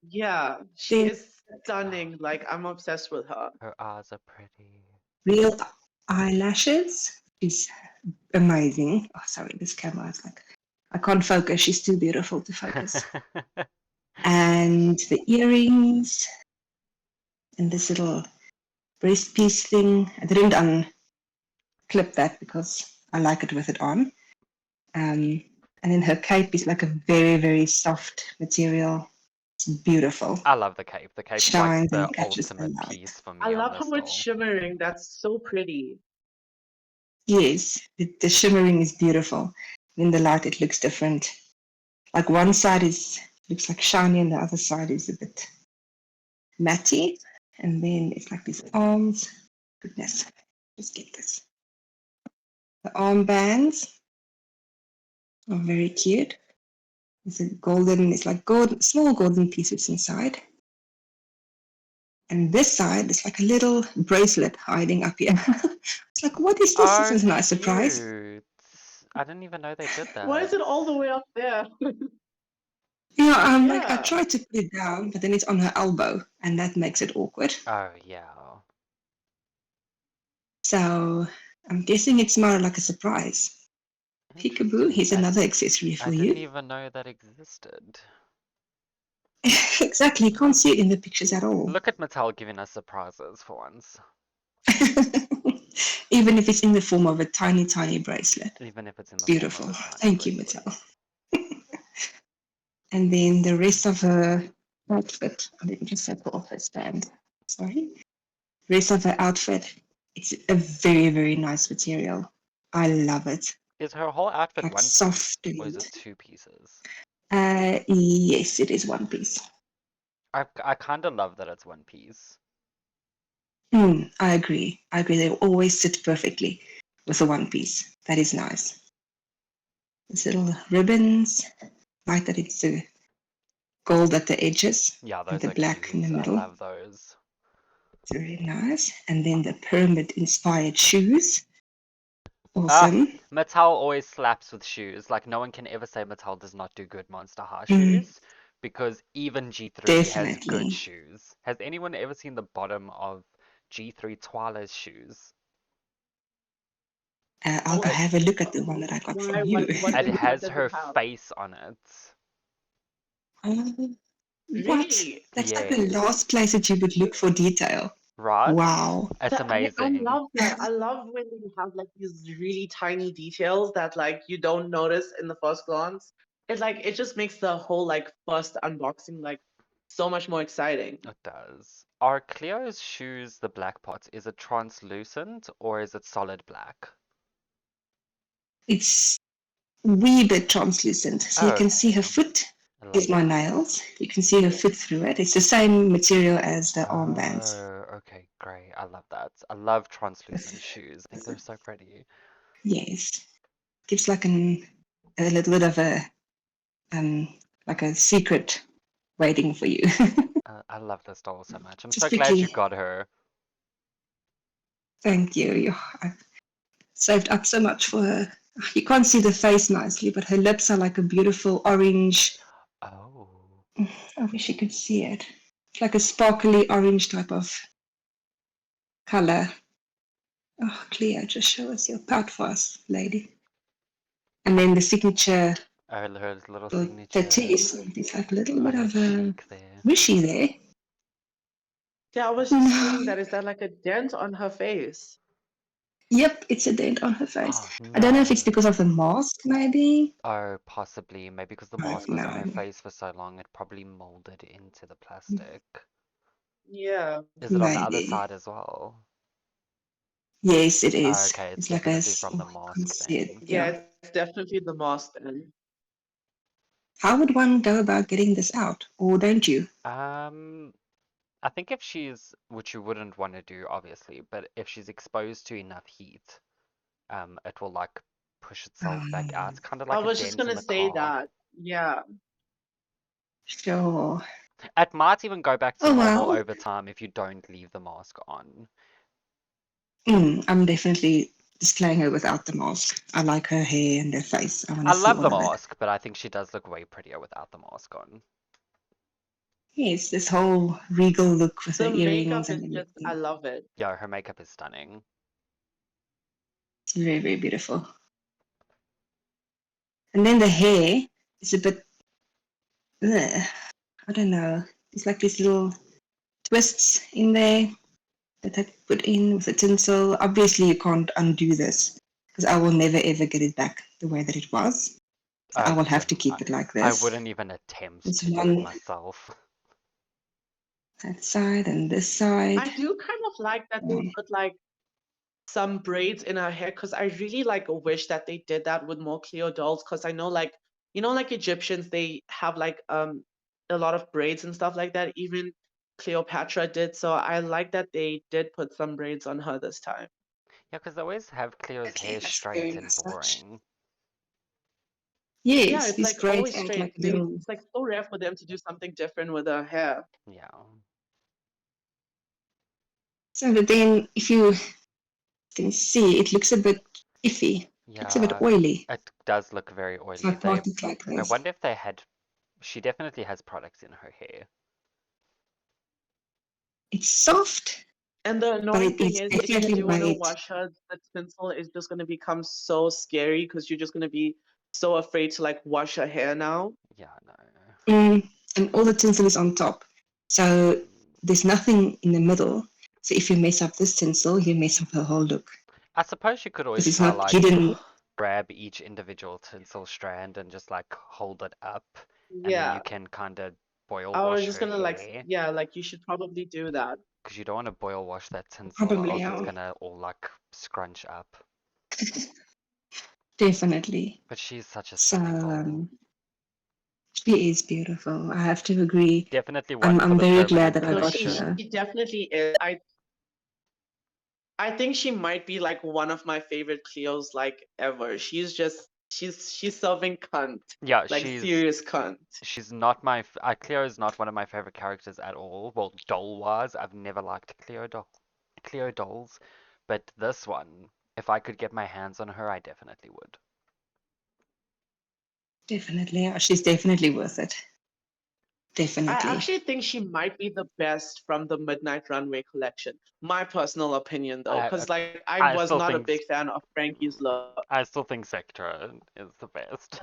yeah, she then is stunning. Like, I'm obsessed with her. Her eyes are pretty. real eyelashes is amazing. Oh, sorry, this camera is like, I can't focus. She's too beautiful to focus. And the earrings and this little breast piece thing. I didn't unclip that because I like it with it on. And then her cape is like a very, very soft material. It's beautiful. I love the cape. The cape's like Shines the and catches the ultimate light. piece for I me on love this how it's doll. shimmering. That's so pretty. Yes, the shimmering is beautiful. In the light, it looks different. Like one side is looks like shiny, and the other side is a bit matty. And then it's like these arms. Goodness, let's get this. The armbands are very cute. It's a golden. It's like gold, small golden pieces inside. And this side is like a little bracelet hiding up here. It's like, what is this? This Oh, is a nice surprise. cute. I didn't even know they did Why is that. it all the way up there? Yeah, I'm like, I Yeah. tried to put it down, but then it's on her elbow, and that makes it awkward. Oh, yeah. So I'm guessing it's more like a surprise. Peekaboo, Interesting. here's another accessory I for didn't you. even know that existed. Exactly, you can't see it in the pictures at all. Look at Mattel giving us surprises for once. Even if it's in the form of a tiny, tiny bracelet. Even if it's in It's the form of beautiful. a tiny Thank you, bracelet. Mattel. And then the rest of her outfit, let me just settle off her stand. Sorry. Rest of her outfit, it's a very, very nice material. I love it. Is her whole outfit Like one piece, soft or is and it two pieces? yes, it is one piece. I kind of love that it's one piece. I agree. I agree. They always sit perfectly with a one piece. That is nice. These little ribbons, like that it's the gold at the edges Yeah, and those the are black in the cute. I middle. love those. It's very nice. And then the pyramid inspired shoes. Ah, Awesome. Mattel always slaps with shoes. Like, no one can ever say Mattel does not do good Monster High Mm, shoes, because even G3 has good definitely. shoes. Has anyone ever seen the bottom of G3 Twyla's shoes? I'll go Oh, It, have a look at the one that I got from why? you. What it inside has does it her have? face on it. Um, what? Really? That's like the Yes. last place that you would look for detail. Right? Wow. It's I amazing. love that. I love when they have like these really tiny details that like you don't notice in the first glance. It just makes the whole like first unboxing like so much more exciting. It does. Are Cleo's shoes the black part? Is it translucent or is it solid black? It's wee bit translucent. So you Oh, can see her okay. foot. I love Here's my that. nails. You can see her foot through it. It's the same material as the armbands. Oh, okay, great. I love that. I love With, translucent shoes. I think they're so pretty. yes. Gives like a little bit of a um like a secret waiting for you. I love this doll so much. I'm so Just glad you quickly, got her. thank you. I've saved up so much for her. You can't see the face nicely, but her lips are like a beautiful orange. Oh. I wish you could see it. It's like a sparkly orange type of color. Oh, Cleo, just show us your part for us, lady. And then the signature Her little tattoo signature is it's like a little on bit her of a cheek there. wishy there. Yeah, I was just No. seeing that. Is that like a dent on her face? Yep, it's a dent on her face. Oh, I don't know if it's no. because of the mask, maybe. Oh, possibly. Maybe because the I don't mask was on her know. face for so long, it probably molded into the plastic. Yeah. Is it on the other Maybe. side as well? Yes, it Oh, is. okay, it's It's like a. definitely from Oh, the I can't mask see it. then. Yeah, Yeah. it's definitely the mask then. How would one go about getting this out? Or don't you? Um, I think if she's, which you wouldn't want to do, obviously, but if she's exposed to enough heat, it will like push itself back out. Um, It's kind of I like a was just dent in gonna the say car. that. Yeah. sure. It might even go back to Oh normal well. over time if you don't leave the mask on. I'm definitely displaying her without the mask. I like her hair and her face. I want I to see love all the of it. mask, but I think she does look way prettier without the mask on. Yes, this whole regal look with her The earrings makeup and is just, I everything. love it. Yeah, her makeup is stunning. It's very, very beautiful. And then the hair is a bit, ugh, I don't know. It's like these little twists in there that I put in with the tinsel. Obviously, you can't undo this because I will never ever get it back the way that it was. So I will have to Yeah, keep it like I this. wouldn't even attempt This to do it one, myself. that side, and this side. I do kind of like that they Um, put like some braids in her hair because I really like wish that they did that with more Cleo dolls because I know like like Egyptians they have like a lot of braids and stuff like that. Even Cleopatra did, so I like that they did put some braids on her this time. Yeah, because they always have Cleo's okay, hair that's straight very and nice touch. boring. Yeah, Yes, it's these like braids always add like straight. a They little. it's like so rare for them to do something different with her hair. Yeah. So, but then if you can see, it looks a bit iffy. It looks a bit Yeah, oily. it does look very It's oily. not parted like I this. wonder if they had, she definitely has products in her hair. It's soft, And the but annoying thing it's is, if you definitely do want to weight. wash her, the tinsel is just going to become so scary because you're just going to be so afraid to like wash her hair now. Yeah, no. And all the tinsel is on top. So there's nothing in the middle. So if you mess up this tinsel, you mess up the whole look I suppose you could because always it's try not like hidden. grab each individual tinsel strand and just like hold it up, and then you Yeah, can kind of boil I was wash just her gonna like, hair yeah, like you should probably do that. because you don't want to boil wash that tinsel or Probably, else it's gonna all like scrunch up. definitely. But she's such a So stunning doll. she is beautiful. I have to agree. Definitely I'm one for I'm the very glad permanent that I No, got she collection. her. definitely is. I think she might be like one of my favorite Cleos like ever. She's serving cunt, Yeah, like serious cunt. she's not my Cleo is not one of my favorite characters at all. Well, doll-wise, I've never liked Cleo dolls, but this one, if I could get my hands on her, I definitely would. Definitely, she's definitely worth it. I Definitely. actually think she might be the best from the Midnight Runway collection. My personal opinion, though, I because like I I was still not a think big fan of Frankie's look. I still think Sectra is the best.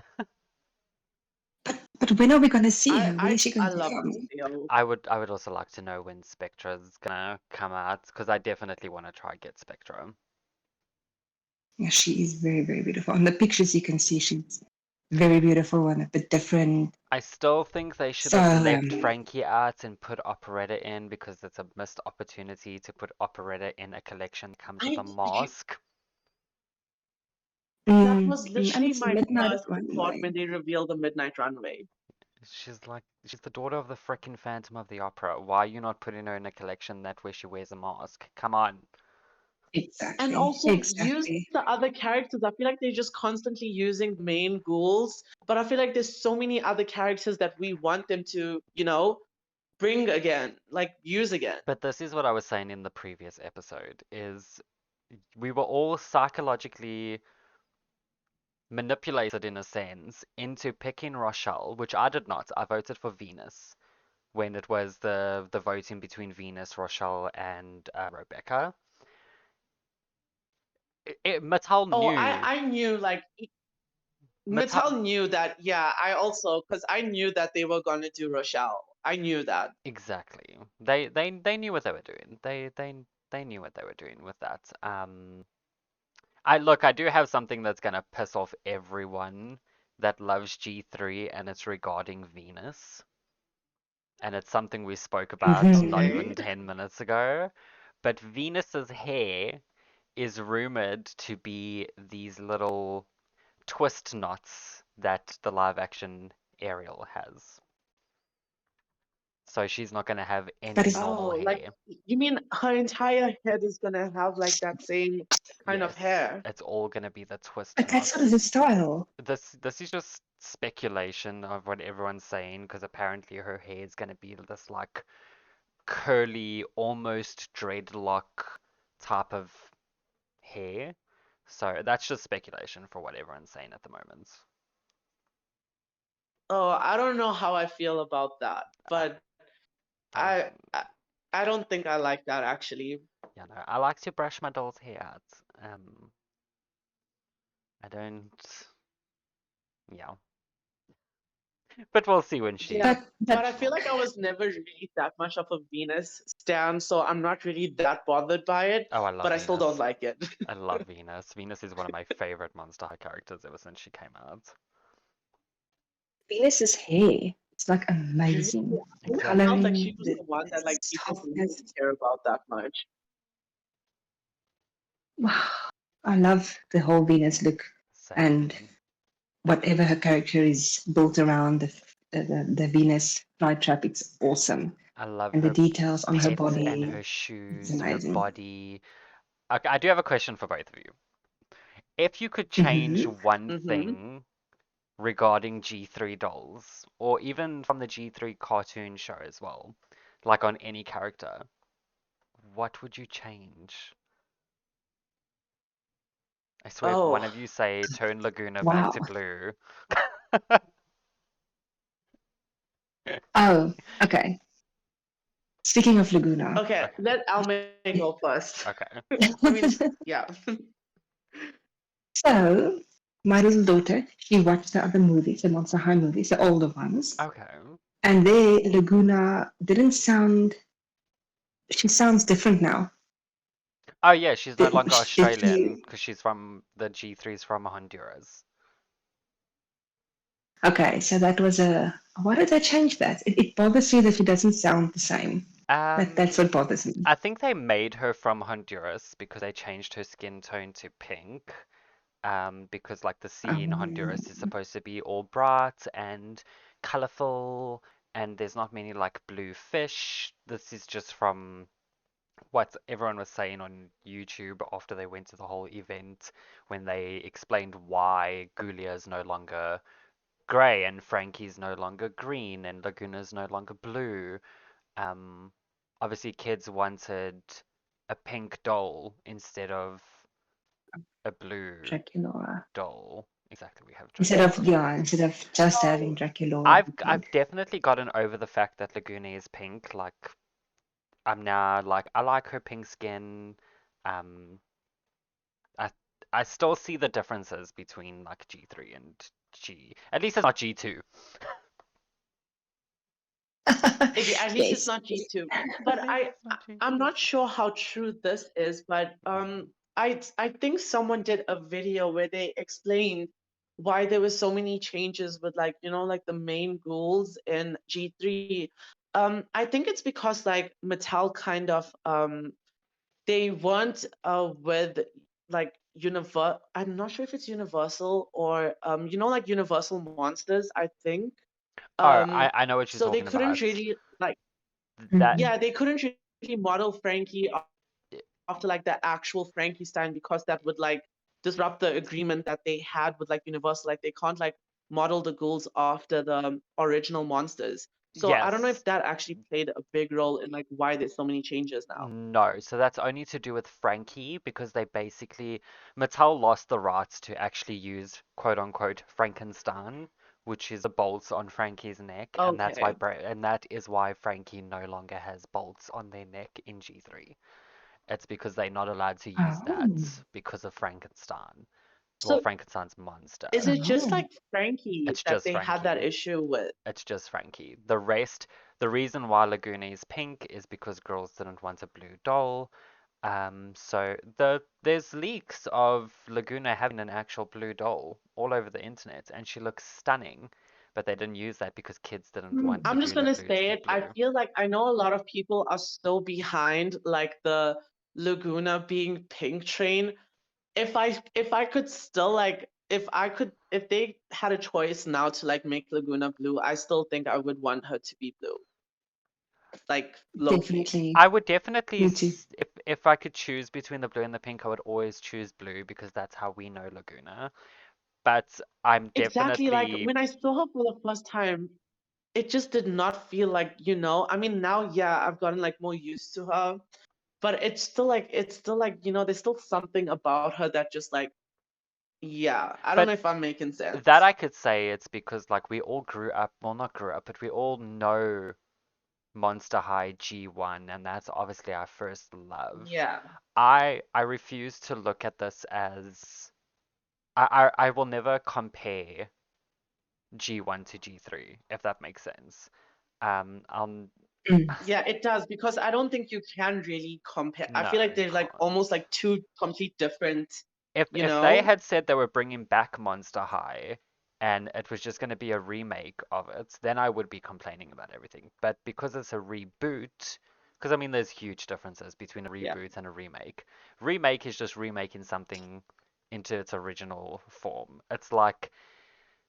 But when are we going to see I her? When I is she I going to love come? Cleo. I would also like to know when Spectra's gonna come out because I definitely want to try get Spectra. Yeah, she is very, very beautiful. On the pictures, you can see she's very beautiful and a bit different. I still think they should So, have left Frankie out and put Operetta in because it's a missed opportunity to put Operetta in a collection that comes with a I mask. That was and literally it's my midnight first one thought way. when they revealed the Midnight Runway. She's the daughter of the frickin' Phantom of the Opera. Why are you not putting her in a collection that where she wears a mask? Come on. And Exactly, also use exactly. the other characters. I feel like they're just constantly using the main ghouls, but I feel like there's so many other characters that we want them to, bring again, like use again. But this is what I was saying in the previous episode is we were all psychologically manipulated in a sense into picking Rochelle, which I did not. I voted for Venus when it was the voting between Venus, Rochelle, and Rebecca. Mattel Oh, knew. I knew like Mattel Mattel knew that, yeah, I also because I knew that they were gonna do Rochelle. I knew that. exactly. They knew what they were doing. They knew what they were doing with that. I do have something that's gonna piss off everyone that loves G3, and it's regarding Venus. and it's something we spoke about not Mm-hmm. even Okay. 10 minutes ago. But Venus's hair is rumored to be these little twist knots that the live action Ariel has. So she's not going to have That any is normal Oh, like hair. you mean her entire head is gonna have like that same kind of Yes, hair? it's all going to be the twist but that's sort of knots. the style. This is just speculation of what everyone's saying because apparently her hair is going to be this like curly, almost dreadlock type of hair. So that's just speculation for what everyone's saying at the moment. Oh, I don't know how I feel about that, I, but I, I I don't think I like that actually. you know, I like to brush my doll's hair out. I don't, yeah, but we'll see when Yeah, she but But I feel well, like I was never really that much of a Venus stan, so I'm not really that bothered by it, oh, I but love I still don't Venus. like it. I love Venus. Venus is one of my favorite Monster High characters ever since she came out. Venus's hair, it's like Really? amazing. The I always felt like Exactly. she coloring, was the the one that like people softness. didn't care about that much. Wow. I love the whole Venus look and Same. whatever her character is built around the Venus flytrap. It's awesome. I love And the her details on her pet and body, her it's shoes, her amazing. body. Okay, I do have a question for both of you. If you could change Hmm. one Mm-hmm. thing regarding G3 dolls, or even from the G3 cartoon show as well, like on any character, what would you change? I swear, if one Oh, of you say turn Laguna back to Wow. blue. Oh, okay. Speaking of Laguna, okay. Okay, Let Alme go first. okay, I mean, yeah. so my little daughter, she watched the other movies, the Monster High movies, the older ones, okay. and there Laguna didn't sound. She sounds different now. Oh yeah, she's no longer Did Australian you? because she's from the G3's from Honduras. Okay, so that was a. Why did they change that? It bothers me that she doesn't sound the same. That's Um, what bothers me. I think they made her from Honduras because they changed her skin tone to pink. Because like the sea in Um, Honduras is supposed to be all bright and colorful, and there's not many like blue fish. This is just from what everyone was saying on YouTube after they went to the whole event when they explained why Gulia is no longer gray and Frankie's no longer green and Laguna's no longer blue. Um, Obviously kids wanted a pink doll instead of a blue Dracula. doll. Exactly, we have Dracula. Instead of just having Oh, Dracula I've in I've pink. definitely gotten over the fact that Laguna is pink. Like I'm now like I like her pink skin. Um, I I still see the differences between like G3 and G. At least it's not G2. at least it's Yes. not G2. At But least it's not I'm G2. not sure how true this is, but I think someone did a video where they explained why there were so many changes with like, like the main ghouls in G3. I think it's because like Mattel kind of they weren't with like Univer I'm not sure if it's Universal or like Universal Monsters, I think. Oh, Um I know what you're so they talking couldn't about. really like That Mhm. yeah, they couldn't really model Frankie after like the actual Frankenstein because that would like disrupt the agreement that they had with like Universal. Like they can't like model the ghouls after the original monsters. So I don't know if yes. that actually played a big role in like why there's so many changes now. No, so that's only to do with Frankie because they basically Mattel lost the rights to actually use quote unquote Frankenstein, which is the bolts on Frankie's neck, and that's why Okay. and that is why Frankie no longer has bolts on their neck in G3. It's because they're not allowed to use that Oh. because of Frankenstein. Well, So Frankenstein's monster. is it just Oh. like Frankie It's that just they had that Frankie. issue with? It's just Frankie. The rest, the reason why Laguna is pink is because girls didn't want a blue doll. So there's leaks of Laguna having an actual blue doll all over the internet, and she looks stunning. but they didn't use that because kids didn't want Hmm. I'm just Laguna gonna Blue to say be it. I blue. feel like I know a lot of people are so behind like the Laguna being pink train. If I could still like if they had a choice now to like make Laguna blue, I still think I would want her to be blue. Like low key. Definitely. I would definitely, Me too. if I could choose between the blue and the pink, I would always choose blue because that's how we know Laguna. But I'm Exactly, like definitely, when I saw her for the first time, it just did not feel like, I mean now yeah, I've gotten like more used to her, but it's still like, there's still something about her that just like yeah, I don't but know if I'm making that sense. I could say it's because like we all grew up, well not grew up, but we all know Monster High G1, and that's obviously our first love. Yeah. I refuse to look at this as I will never compare G1 to G3, if that makes sense. I'll Mm. Yeah, it does because I don't think you can really compare. I no, feel like you they're like can't. almost like two complete different, you If they know? had said they were bringing back Monster High and it was just going to be a remake of it, then I would be complaining about everything. But because it's a reboot, because I mean there's huge differences between a Yeah. reboot and a remake. Remake is just remaking something into its original form. It's like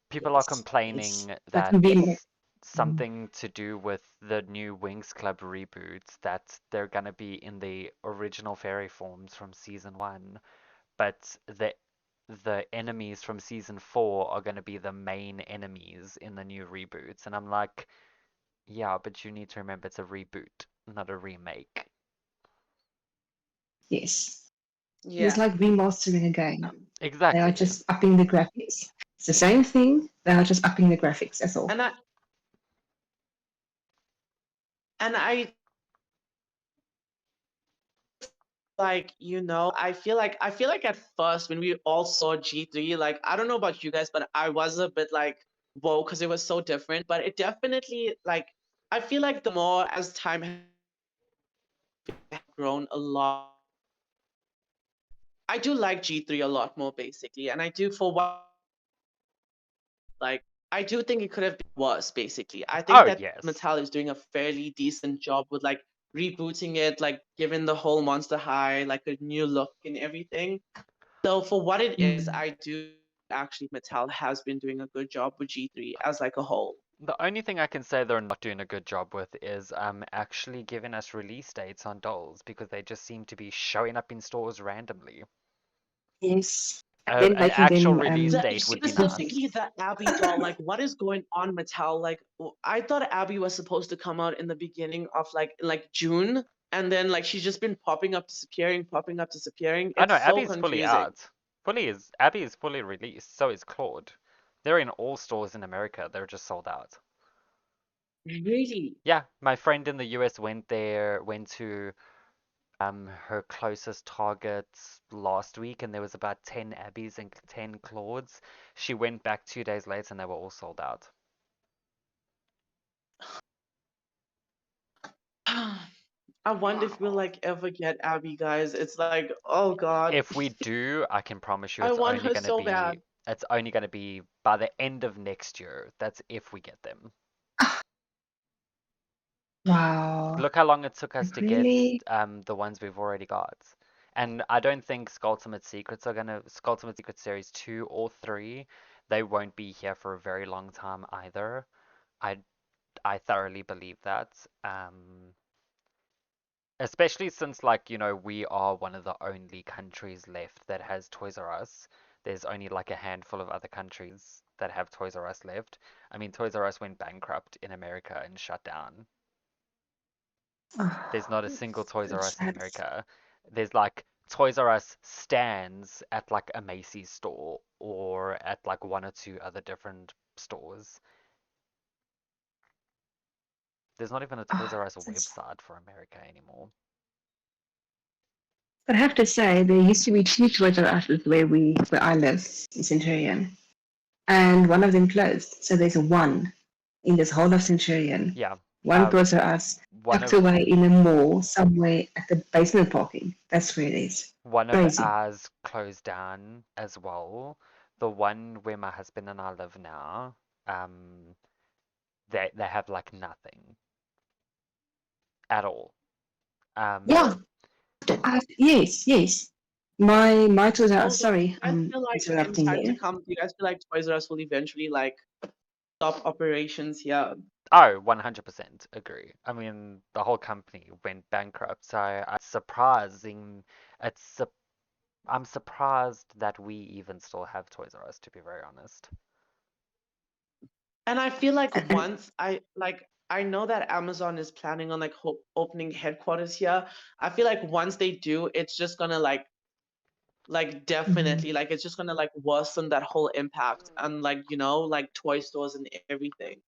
people are Yes. Yes. complaining Like that a remake. Mm. something to do with the new Wings Club reboots that they're gonna be in the original fairy forms from season one, but the enemies from season four are gonna be the main enemies in the new reboots, and I'm like, yeah, but you need to remember it's a reboot, not a remake. Yes. It's Yeah. like remastering a game. They are Exactly. just upping the graphics. It's the same thing. They are just upping the graphics. That's all. And I like, I feel like at first when we all saw G3, like I don't know about you guys, but I was a bit like, whoa, because it was so different. But it definitely like I feel like the more as time has grown a lot. I do like G3 a lot more basically. And I do for what like I do think it could have been worse basically. I think Oh that yes. Mattel is doing a fairly decent job with like rebooting it, like giving the whole Monster High like a new look and everything. So for what it is, Mm. I do actually Mattel has been doing a good job with G3 as like a whole. The only thing I can say they're not doing a good job with is actually giving us release dates on dolls because they just seem to be showing up in stores randomly. Yes. And then An making actual them release date would be nice. Specifically the Abby doll, like what is going on, Mattel? Like I thought Abby was supposed to come out in the beginning of like June, and then like she's just been popping up, disappearing, popping up, disappearing. Oh no, It's so Abby's fully confusing. out. Abby is fully released. So is Claude. They're in all stores in America. They're just sold out. Really? Yeah, my friend in the US went to her closest targets last week, and there was about 10 Abbeys and 10 Claudes. She went back 2 days later, and they were all sold out. I wonder if we'll like ever get Abby, guys. It's like, oh God, If we do, I can promise you I want her so bad. it's only gonna be by the end of next year. That's if we get them. Wow. Look how long it took us to get Really? the ones we've already got. And I don't think Skulltimate Secrets are gonna Skulltimate Secret Series 2 or 3, they won't be here for a very long time either. I I thoroughly believe that. Especially since like, we are one of the only countries left that has Toys R Us. There's only like a handful of other countries that have Toys R Us left. I mean, Toys R Us went bankrupt in America and shut down. Oh, There's not a single Toys R that's Us in sad. America. There's like Toys R Us stands at like a Macy's store or at like one or two other different stores. There's not even a Toys Oh, R Us that's... website for America anymore. But I have to say, there used to be two Toys R Us's where I live in Centurion, and one of them closed. So there's one in this whole of Centurion. Yeah. One Uh, Toys R Us one tucked of away in a mall somewhere at the basement parking. That's where it is. one of Crazy. ours closed down as well. The one where my husband and I live now, they have like nothing at all. Yeah, yes, yes. My Toys R Oh, Us, so sorry, I I'm feel like in interrupting time to you. come, do you guys feel like Toys R Us will eventually like stop operations here? Oh, 100% agree. I mean, the whole company went bankrupt, so surprising. It's su- I'm surprised that we even still have Toys R Us, to be very honest. And I feel like And once I know that Amazon is planning on like opening headquarters here. I feel like once they do, it's just gonna like mhm. definitely like it's just gonna like worsen that whole impact and like like toy stores and everything.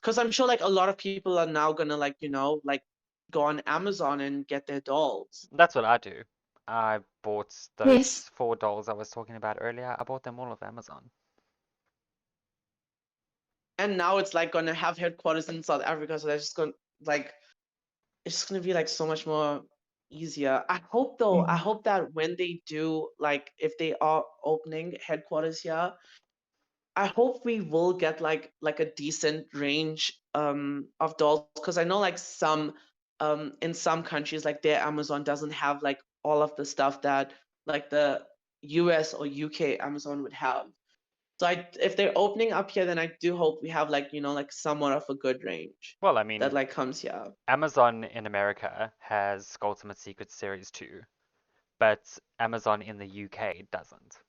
Because I'm sure like a lot of people are now gonna like like go on Amazon and get their dolls. That's what I do. I bought Yes, those 4 dolls I was talking about earlier. I bought them all off Amazon. And now it's like gonna have headquarters in South Africa, so they're just gonna like it's just gonna be like so much more easier. I hope though, I mhm. hope that when they do, like if they are opening headquarters here, I hope we will get like a decent range of dolls because I know like some in some countries like their Amazon doesn't have like all of the stuff that like the US or UK Amazon would have. So if they're opening up here, then I do hope we have like like somewhat of a good range Well, I that mean, like comes here. Amazon in America has Ultimate Secret Series 2, but Amazon in the UK doesn't.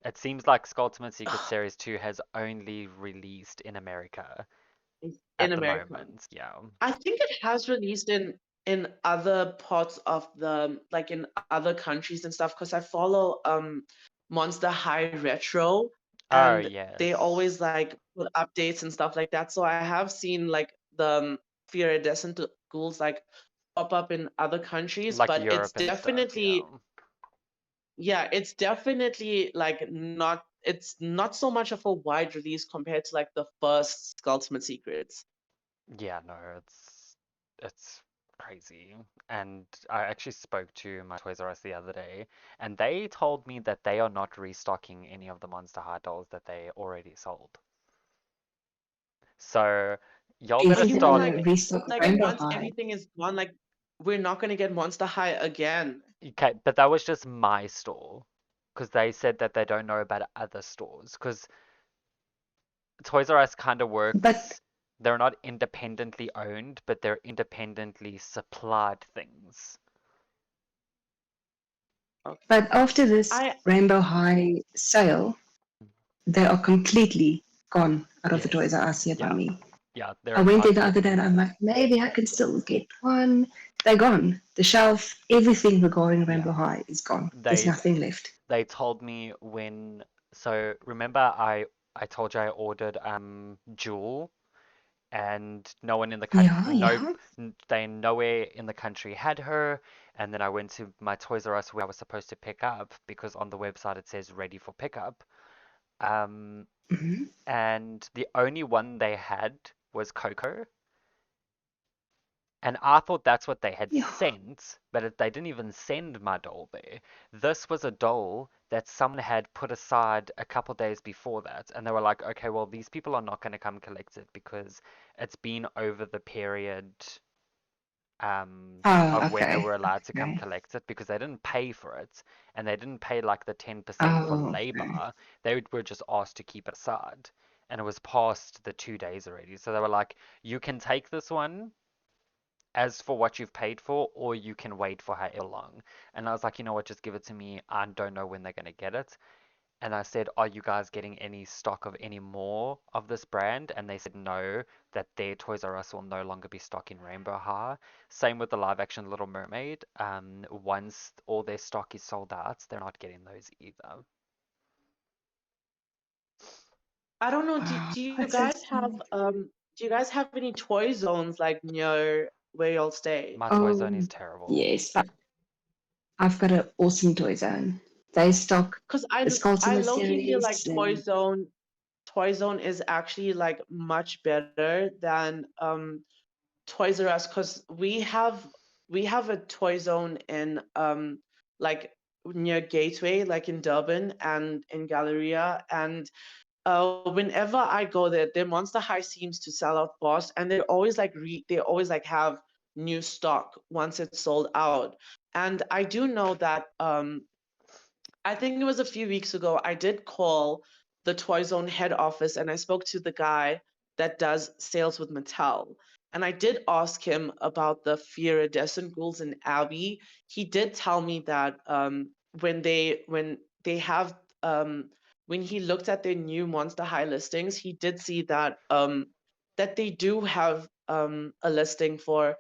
It seems like Ultimate Secret Series 2 has only released in America In at the America. moment. Yeah. I think it has released in other parts of the like in other countries and stuff because I follow Monster High Retro Oh, and they yes. always like put updates and stuff like that. So I have seen like the iridescent ghouls like pop up in other countries, Like but it's Europe and stuff, yeah. definitely yeah, it's definitely like not it's not so much of a wide release compared to like the first Ultimate Secrets. Yeah, no, it's crazy. And I actually spoke to my Toys R Us the other day, and they told me that they are not restocking any of the Monster High dolls that they already sold. So y'all Do you better think Okay, they're but start. gonna restock like Rainbow once High? everything is gone, like we're not gonna get Monster High again. Okay, but that was just my store, because they said that they don't know about other stores. Because Toys R Us kind of But works. They're not independently owned, but they're independently supplied things. Okay. but after this I Rainbow High sale, they are completely gone out of the Toys R Yes. Us here by Yeah. me. Yeah, I they're went there not the other day and getting. I'm like, maybe I can still get one. They're gone. The shelf, everything regarding Rainbow Yeah. High is gone. There's They nothing left. they told me when. So remember I told you I ordered Jewel, and no one in the country, Yeah, no, yeah. they nowhere in the country had her. And then I went to my Toys R Us where I was supposed to pick up, because on the website it says ready for pickup. Um, Hmm. and the only one they had was Coco. And I thought that's what they had Yeah. sent, but they didn't even send my doll there. This was a doll that someone had put aside a couple days before that, and they were like, okay, well, these people are not going to come collect it because it's been over the period Oh, of when they okay. were allowed to come Okay. collect it, because they didn't pay for it, and they didn't pay like the 10% for Oh, okay. labor. They were just asked to keep it aside, and it was past the 2 days already. So they were like, you can take this one as for what you've paid for, or you can wait for however long. And I was like, you know what, just give it to me. I don't know when they're going to get it. And I said, are you guys getting any stock of any more of this brand? And they said no, that their Toys R Us will no longer be stocking Rainbow High. Same with the live action Little Mermaid. Once all their stock is sold out, they're not getting those either. I don't know. Wow, Do you that's so guys have sad. do you guys have any toy zones like near where y'all stay? My Toy Zone is Oh, terrible. yes. I've got an awesome toy zone. They stock Because the I Skulltimate low-key feel like series. And Toy Zone is actually like much better than Toys R Us because we have a Toy Zone in like near Gateway, like in Durban and in Galleria, and whenever I go there, their Monster High seems to sell out fast, and they always like have new stock once it's sold out. And I do know that I think it was a few weeks ago, I did call the Toy Zone head office and I spoke to the guy that does sales with Mattel. And I did ask him about the Iridescent ghouls in Abby. He did tell me that when they have when he looked at their new Monster High listings, he did see that they do have a listing for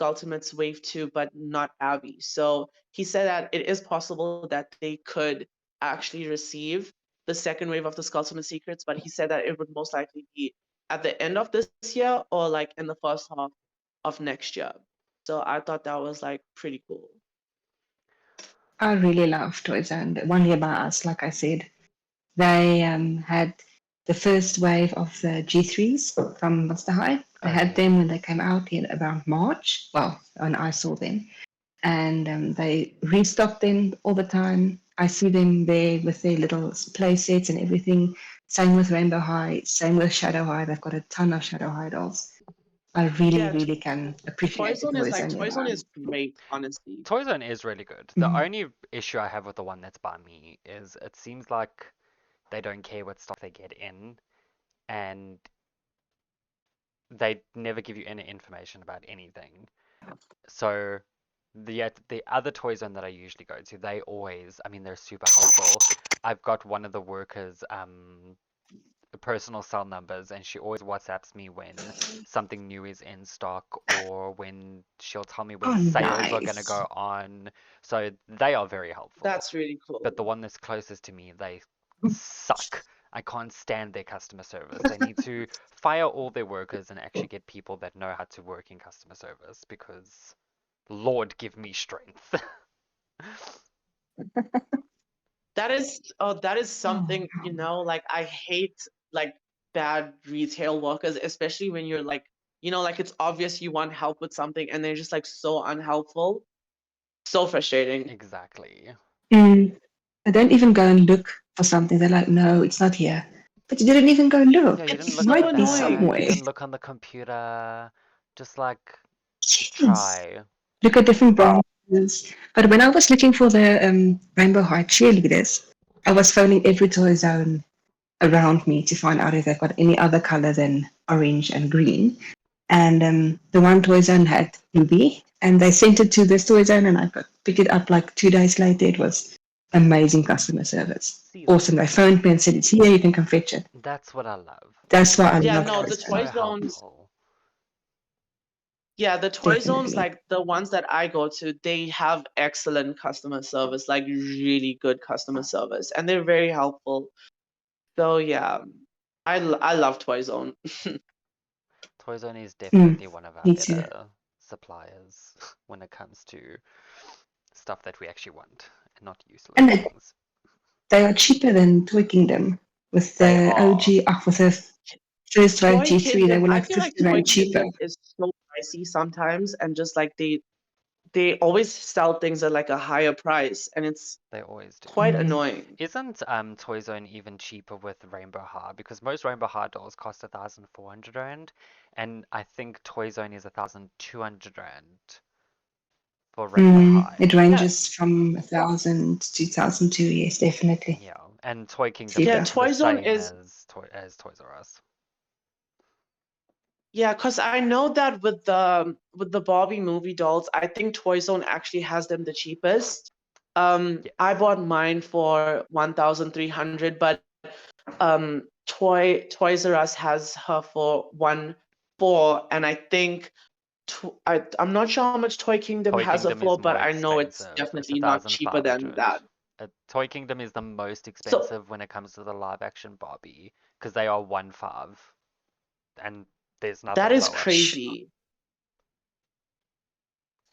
Ultimates Wave 2, but not Abby. So he said that it is possible that they could actually receive the second wave of the Ultimate Secrets, but he said that it would most likely be at the end of this year or like in the first half of next year. So I thought that was like pretty cool. I really love Toys and one nearby us, like I said. They had the first wave of the G3s from Monster High. They Oh, had really? them when they came out in around March. Well, when I saw them. And they restock them all the time. I see them there with their little play sets and everything. Same with Rainbow High, same with Shadow High. They've got a ton of Shadow High dolls. I really, Yeah, really can appreciate the toys and Toy Zone nearby. is great, honestly. Toy Zone is really good. The Mm. only issue I have with the one that's by me is it seems like they don't care what stock they get in, and they never give you any information about anything. So the other Toy Zone that I usually go to, they always, I mean, they're super helpful. I've got one of the workers' personal cell numbers, and she always WhatsApps me when something new is in stock or when she'll tell me Oh, when sales are going to nice. go on. So they are very helpful. That's really But the cool. one that's closest to me, they suck. I can't stand their customer service. They need to fire all their workers and actually get people that know how to work in customer service because Lord give me strength. That is Oh, something, like I hate like bad retail workers, especially when you're like, like it's obvious you want help with something and they're just like so unhelpful. So frustrating. Exactly. mm. I don't even go and look for something. They're like, no, it's not here. But you didn't even go Yeah, look. you didn't It's It look in the so might be bag, you somewhere. annoying. didn't look on the computer. Just like Yes. try. Look at different branches. But when I was looking for the Rainbow High cheerleaders, I was phoning every toy zone around me to find out if they've got any other color than orange and green. And the one toy zone had Ruby, and they sent it to this toy zone, and I got pick it up like 2 days later. It was amazing customer service. See, Awesome. They phoned me and said, it's here, you can come fetch it. that's what I love. That's why I Yeah, love no, toy the zone. toy So zones, helpful. yeah, the toy zones, Definitely. like the ones that I go to, they have excellent customer service, like really good customer service, and they're very helpful. So yeah, I love Toy Zone. Toy Zone is Mm, definitely one of our me too. better suppliers when it comes to stuff that we actually want and not useless And things. they are cheaper than Toy Kingdom. With They the are. OG, with the first wave Toy G3, they Kingdom, were I like feel like 50 Toy rand cheaper. Kingdom is so pricey sometimes, and just like they always sell things at like a higher price, and it's They always do. quite Mm. annoying. Isn't Toy Zone even cheaper with Rainbow High? Because most Rainbow High dolls cost 1,400 rand, and I think Toy Zone is 1,200 rand for Rainbow High. It Yeah, ranges from 1,000 to 2,002. Yes, definitely. Yeah, and Toy Kingdom yeah, Cheaper. is the Toy Zone same is as Toys R Us. yeah, because I know that with the Barbie movie dolls, I think Toy Zone actually has them the cheapest. I Yes, bought mine for 1,300, but Toys R Us has her for 1,400, and I think I'm not sure how much Toy Kingdom Toy has her Kingdom is for, but more I know it's expensive. It's definitely not cheaper than 1,500. that. Toy Kingdom is the most So expensive when it comes to the live action Barbie because they are 1,500, and there's that nothing is lower. crazy.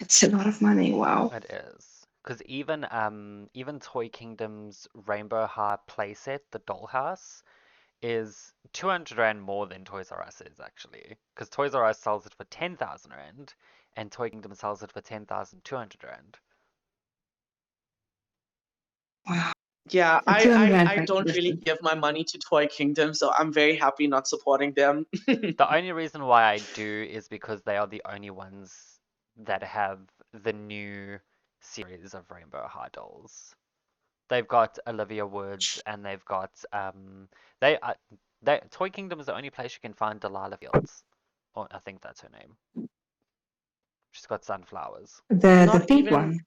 It's a lot of money. Wow. It is. Because even Toy Kingdom's Rainbow High playset, the dollhouse, is 200 rand more than Toys R Us is actually. Because Toys R Us sells it for 10,000 rand and Toy Kingdom sells it for 10,200 rand. Wow. Yeah, The 200 Rand I package don't was really good. give my money to Toy Kingdom, so I'm very happy not supporting them. The only reason why I do is because they are the only ones that have the new series of Rainbow High dolls. They've got Olivia Woods and they've got they Toy Kingdom is the only place you can find Delilah Fields. Or I think that's her name. She's got sunflowers. The Not pink even one.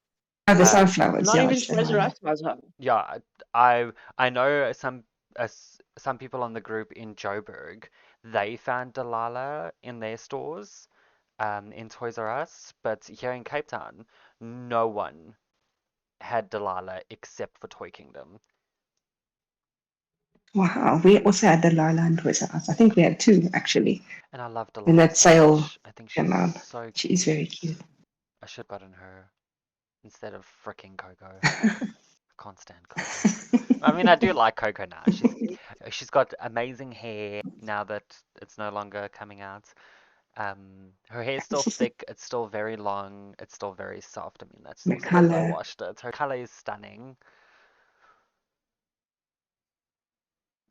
Oh, the Uh, sunflowers. not Yeah, even it's the Toys R one. Us has her. yeah, I know some people on the group in Joburg, they found Delilah in their stores, in Toys R Us, but here in Cape Town, no one had Delilah except for Toy Kingdom. Wow. We also had the Lila and Toys R Us. I think we had two actually. And I love When Delilah that so sale much. I think came she's out. so She is very cute. cute. I should have gotten her instead of fricking Coco. I can't stand Coco. I mean, I do like Coco now. She's got amazing hair now that it's no longer coming out. Her hair's still thick, it's still very long, it's still very soft. I mean, that's The also because I color. washed it. Her color is stunning.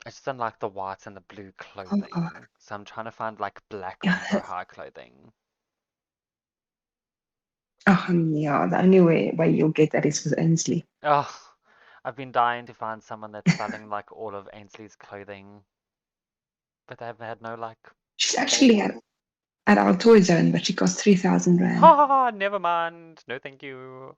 I just don't like the white and the blue Oh, oh. clothing. So I'm trying to find like black Yeah. rainbow high clothing. Oh, yeah. The only way you'll get that is with Ainsley. Oh, I've been dying to find someone that's selling like all of Ainsley's clothing, but they haven't had no luck. She's actually at our toy zone, but she cost 3,000 Ha Rand. ha ha, never mind. No, thank you.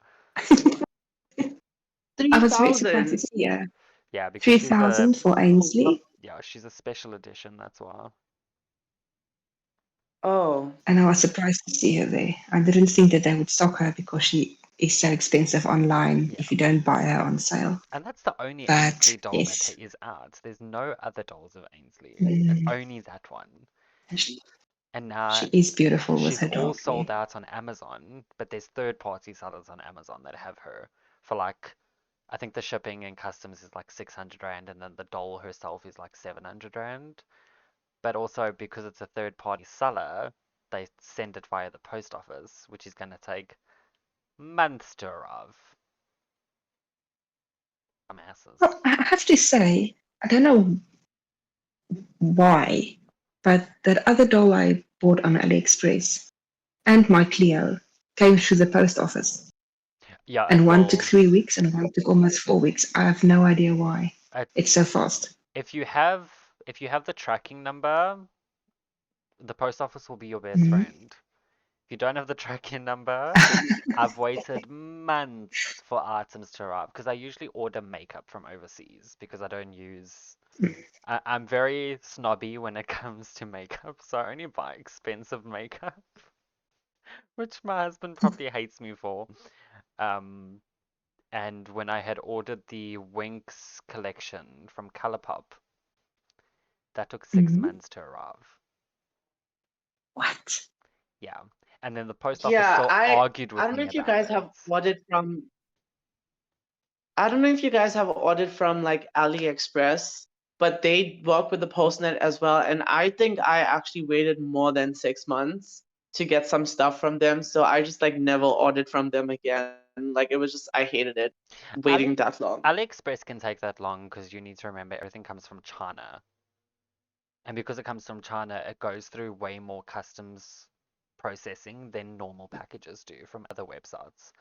I was very surprised to 3,000. see her. Yeah, because she's a 3,000 for Ainsley. yeah, she's a special edition, that's why. Oh, And I was surprised to see her there. I didn't think that they would stock her because she is so expensive online Yeah. if you don't buy her on sale. And that's the only But Ainsley doll that yes, is out. There's no other dolls of Ainsley. It's mm, only that one. she, And she now is beautiful with she's her all dark hair. sold out on Amazon, but there's third-party sellers on Amazon that have her for like, I think the shipping and customs is like 600 Rand, and then the doll herself is like 700 Rand. But also because it's a third-party seller, they send it via the post office, which is going to take months to arrive. Dumbasses. Well, I have to say, I don't know why, but that other doll I bought on AliExpress and my Clio came through the post office. Yeah, And one took well, 3 weeks and one took almost 4 weeks. I have no idea why. It's so it's fast. if you have the tracking number, the post office will be your best Mhm. friend. If you don't have the tracking number, I've waited months for items to arrive because I usually order makeup from overseas because I don't use. I'm very snobby when it comes to makeup, so I only buy expensive makeup, which my husband probably hates me for. Um, and when I had ordered the Winx collection from Colourpop, that took six Mhm. months to arrive. What? Yeah. And then the post office yeah. still argued I with don't know me if you about guys it. have ordered from. I don't know if you guys have ordered from like AliExpress, but they work with the Postnet as well. And I think I actually waited more than 6 months to get some stuff from them. So I just like never ordered from them again. Like it was just I hated it Ali waiting that long. AliExpress can take that long because you need to remember everything comes from China. And because it comes from China, it goes through way more customs processing than normal packages do from other websites.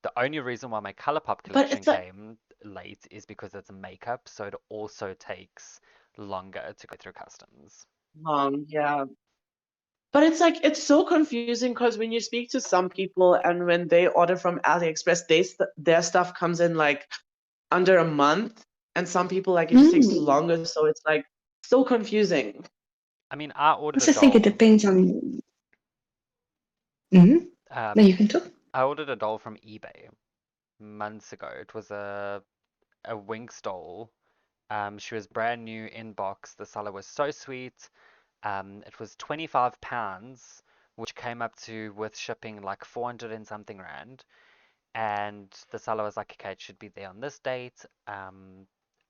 The only reason why my Colourpop But collection it's like came late is because it's makeup, so it also takes longer to go through customs. yeah. But it's like it's so confusing because when you speak to some people and when they order from AliExpress, their stuff comes in like under a month, and some people like it just takes Mm. longer. So it's like so confusing. I mean, I I ordered a also think it doll. depends on. Mhm. No, Um, you can talk. I ordered a doll from eBay months ago. It was a Winx doll. She was brand new in box. The seller was so sweet. It was £25, which came up to with shipping like 400 and something Rand. And the seller was like, okay, it should be there on this date.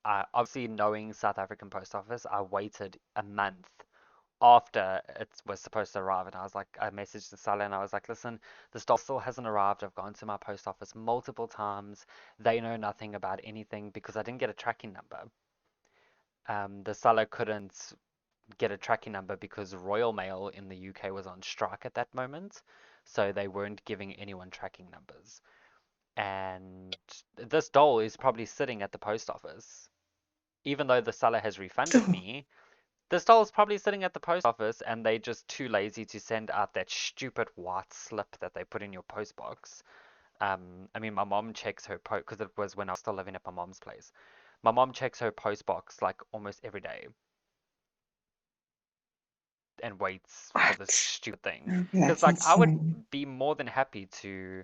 Obviously, knowing South African Post Office, I waited a month after it was supposed to arrive, and I messaged the seller and I was like, listen, this doll still hasn't arrived. I've gone to my post office multiple times. They know nothing about anything because I didn't get a tracking number. The seller couldn't get a tracking number because Royal Mail in the UK was on strike at that moment, so they weren't giving anyone tracking numbers. And this doll is probably sitting at the post office, even though the seller has refunded So, me. This doll is probably sitting at the post office and they just too lazy to send out that stupid white slip that they put in your post box. I mean, my mom checks her post because it was when I was still living at my mom's place. My mom checks her post box like almost every day and waits for this what? stupid thing. Okay, Because that's like I would insane. be more than happy to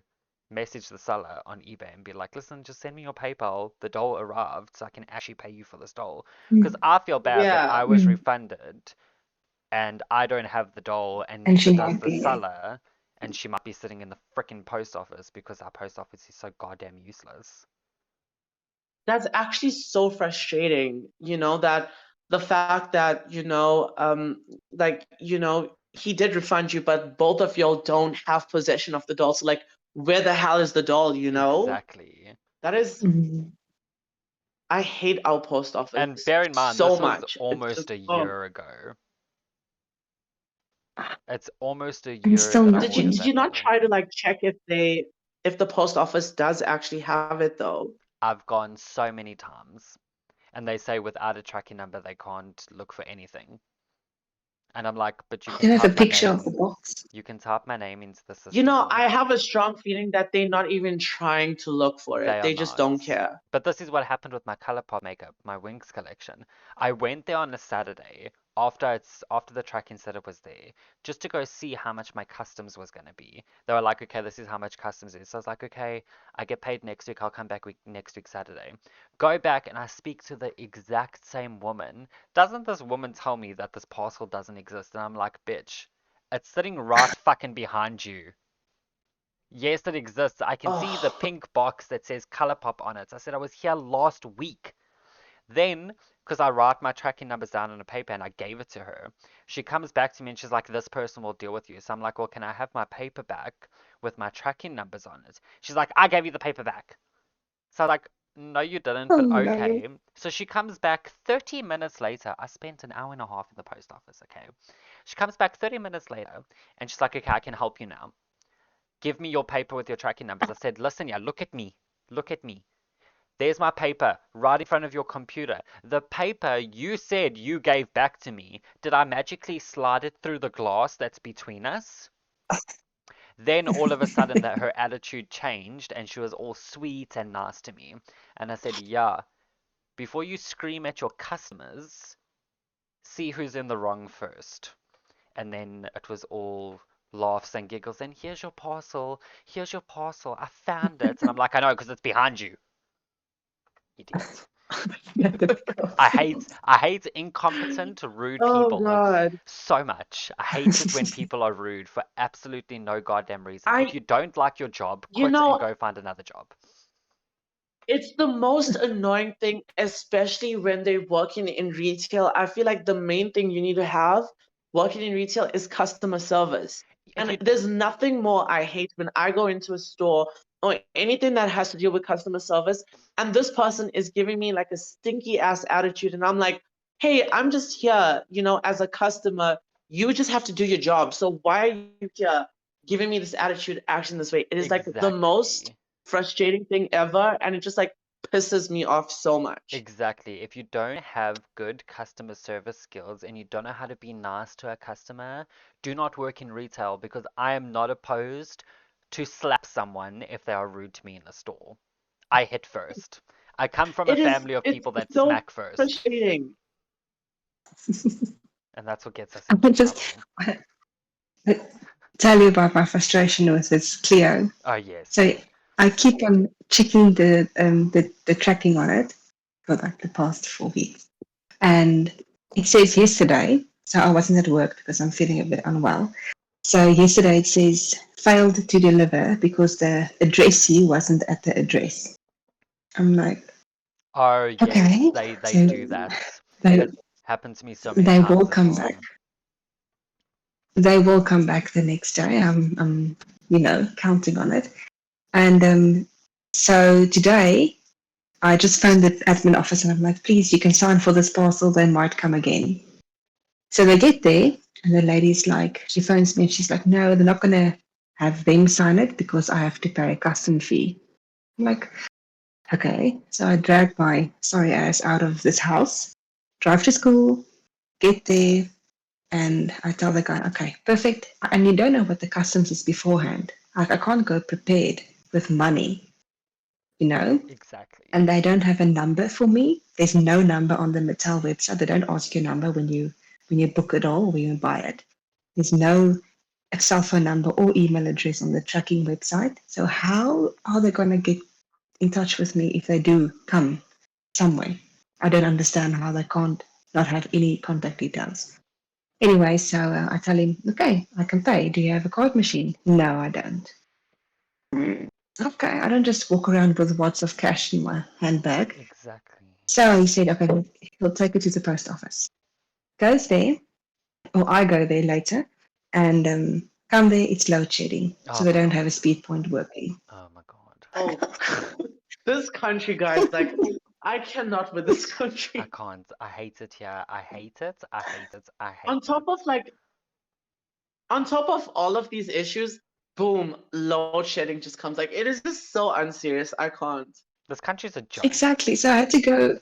message the seller on eBay and be like, listen, just send me your PayPal. The doll arrived, so I can actually pay you for this doll. Because Mm, I feel bad that Yeah, I was mm. refunded and I don't have the doll, and And neither she does might the be there. seller, and she might be sitting in the freaking post office because our post office is so goddamn useless. that's actually so frustrating, that the fact that, like, he did refund you, but both of y'all don't have possession of the doll. So, like, where the hell is the doll? Exactly. That is, Mm. I hate our post And office bear in mind, so this was much. It's just, almost a oh. year ago. It's almost a And year still that I Did you ordered nothing. did you that not doll. try to like check if the post office does actually have it though? I've gone so many times, and they say without a tracking number, they can't look for anything. And I'm like, but you Do can you have a type my picture of the name. box? You can type my name into the You know, system. I have a strong feeling that they're not even trying to look for They it. are They just not. don't care. But this is what happened with my ColourPop makeup, my Winx collection. I went there on a Saturday after the tracking setup was there, just to go see how much my customs was gonna be. They were like, okay, this is how much customs is. So I was like, okay, I get paid next week. I'll come back next week Saturday. Go back and I speak to the exact same woman. Doesn't this woman tell me that this parcel doesn't exist? And I'm like, bitch, it's sitting right fucking behind you. Yes, it exists. I can see the Oh, pink box that says ColourPop on it. I said I was here last week. Then, because I write my tracking numbers down on a paper and I gave it to her, she comes back to me and she's like, this person will deal with you. So I'm like, well, can I have my paper back with my tracking numbers on it? She's like, I gave you the paper back. So I was like, no, you didn't, Oh but no. okay. So she comes back 30 minutes later. I spent an hour and a half in the post office, okay? She comes back 30 minutes later and she's like, okay, I can help you now. Give me your paper with your tracking numbers. I said, listen, yeah, look at me. Look at me. There's my paper right in front of your computer. The paper you said you gave back to me. Did I magically slide it through the glass that's between us? Then all of a sudden that her attitude changed and she was all sweet and nice to me. And I said, yeah, before you scream at your customers, see who's in the wrong first. And then it was all laughs and giggles. And here's your parcel. Here's your parcel. I found it. And I'm like, I know, because it's behind you, idiot. I hate incompetent, rude oh people God. so much. I hate it when people are rude for absolutely no goddamn reason. If I, you don't like your job, you quit and know, go find another job. it's the most annoying thing, especially when they're working in retail. I feel like the main thing you need to have working in retail is customer service. If And you there's nothing more I hate when I go into a store or anything that has to do with customer service, and this person is giving me like a stinky ass attitude, and I'm like, hey, I'm just here, as a customer. You just have to do your job. So why are you here giving me this attitude, acting this way? It is like the most exactly. frustrating thing ever, and it just like pisses me off so much. Exactly. If you don't have good customer service skills and you don't know how to be nice to a customer, do not work in retail because I am not opposed to slap someone if they are rude to me in a store. I hit first. I come from a It is family of it's people that so smack first, frustrating. and that's what gets us I into would just trouble. tell you about my frustration with this Clio. Oh, yes. So I keep on checking the tracking on it for like the past 4 weeks, and it says yesterday. So I wasn't at work because I'm feeling a bit unwell. So yesterday it says failed to deliver because the addressee wasn't at the address. I'm like, Oh, yes, okay, they so do that. they Happened to me so many they will times as come back. well. they will come back the next day. I'm counting on it. And so today, I just phoned the admin office and I'm like, please, you can sign for this parcel. They might come again. So they get there, and the lady's like, she phones me and she's like, no, they're not going to have them sign it because I have to pay a custom fee. I'm like, okay. So I drag my sorry ass out of this house, drive to school, get there, and I tell the guy, okay, perfect. And you don't know what the customs is beforehand. Like, I can't go prepared with money, you know? Exactly. And they don't have a number for me. There's no number on the Mattel website. They don't ask your number when you book it all or when you buy it. There's no cell phone number or email address on the tracking website. So how are they going to get in touch with me if they do come somewhere? I don't understand how they can't not have any contact details. Anyway, so I tell him, okay, I can pay. Do you have a card machine? No, I don't. Okay, I don't just walk around with lots of cash in my handbag. Exactly. So he said, okay, he'll take it to the post office. Goes there, or I go there later, and come there, it's load shedding. So Oh they my don't have a god. speed point working. Oh my god. Oh, this country, guys, like I cannot with this I country. can't. I hate it here. I hate it. I hate it. I hate On top it. of like, on top of all of these issues, boom, load shedding just comes. Like it is just so unserious. I can't. This country's a joke. Exactly. So I had to go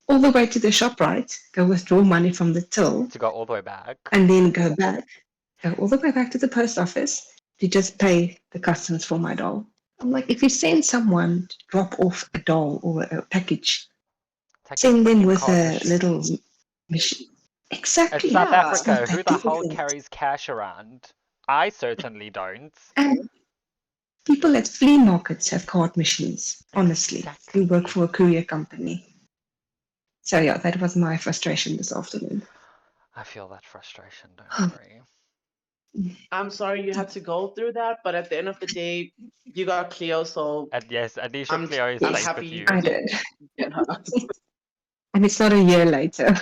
all the way to the shop, right? Go withdraw money from the till, To go all the way back. and then go back, go all the way back to the post office to just pay the customs for my doll. I'm like, if you send someone to drop off a doll or a package, Take a send them freaking with card a machine. little machine. It's Exactly. South Yeah. It's not Africa. Who that the hell difficult. carries cash around? I certainly don't. And people at flea markets have card machines, honestly, who work Exactly. for a courier company. So, yeah, that was my frustration this afternoon. I feel that frustration, don't worry. I'm sorry you had to go through that, but at the end of the day, you got Cleo, so And yes, Alicia I'm Cleo is I'm Yes, safe happy with you you. I did did. get her. And it's not a year later.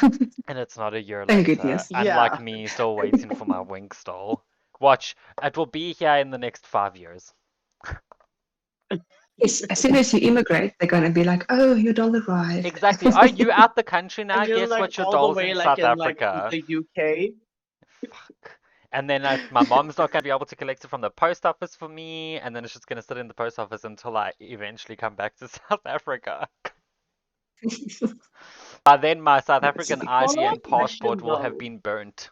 And it's not a year Thank later. goodness. Unlike Yeah. me, still waiting for my Wink stall. Watch, it will be here in the next 5 years. Yes, as soon as you immigrate, they're going to be like, oh, your doll arrived. Exactly. Are you out the country now? And you're Guess like what? Your all the doll's way in like South in like Africa. the UK. Fuck. And then my mom's not going to be able to collect it from the post office for me, and then it's just going to sit in the post office until I eventually come back to South Africa. By then, my South That's African ridiculous. ID Follow-up and passport question will have though. been burnt.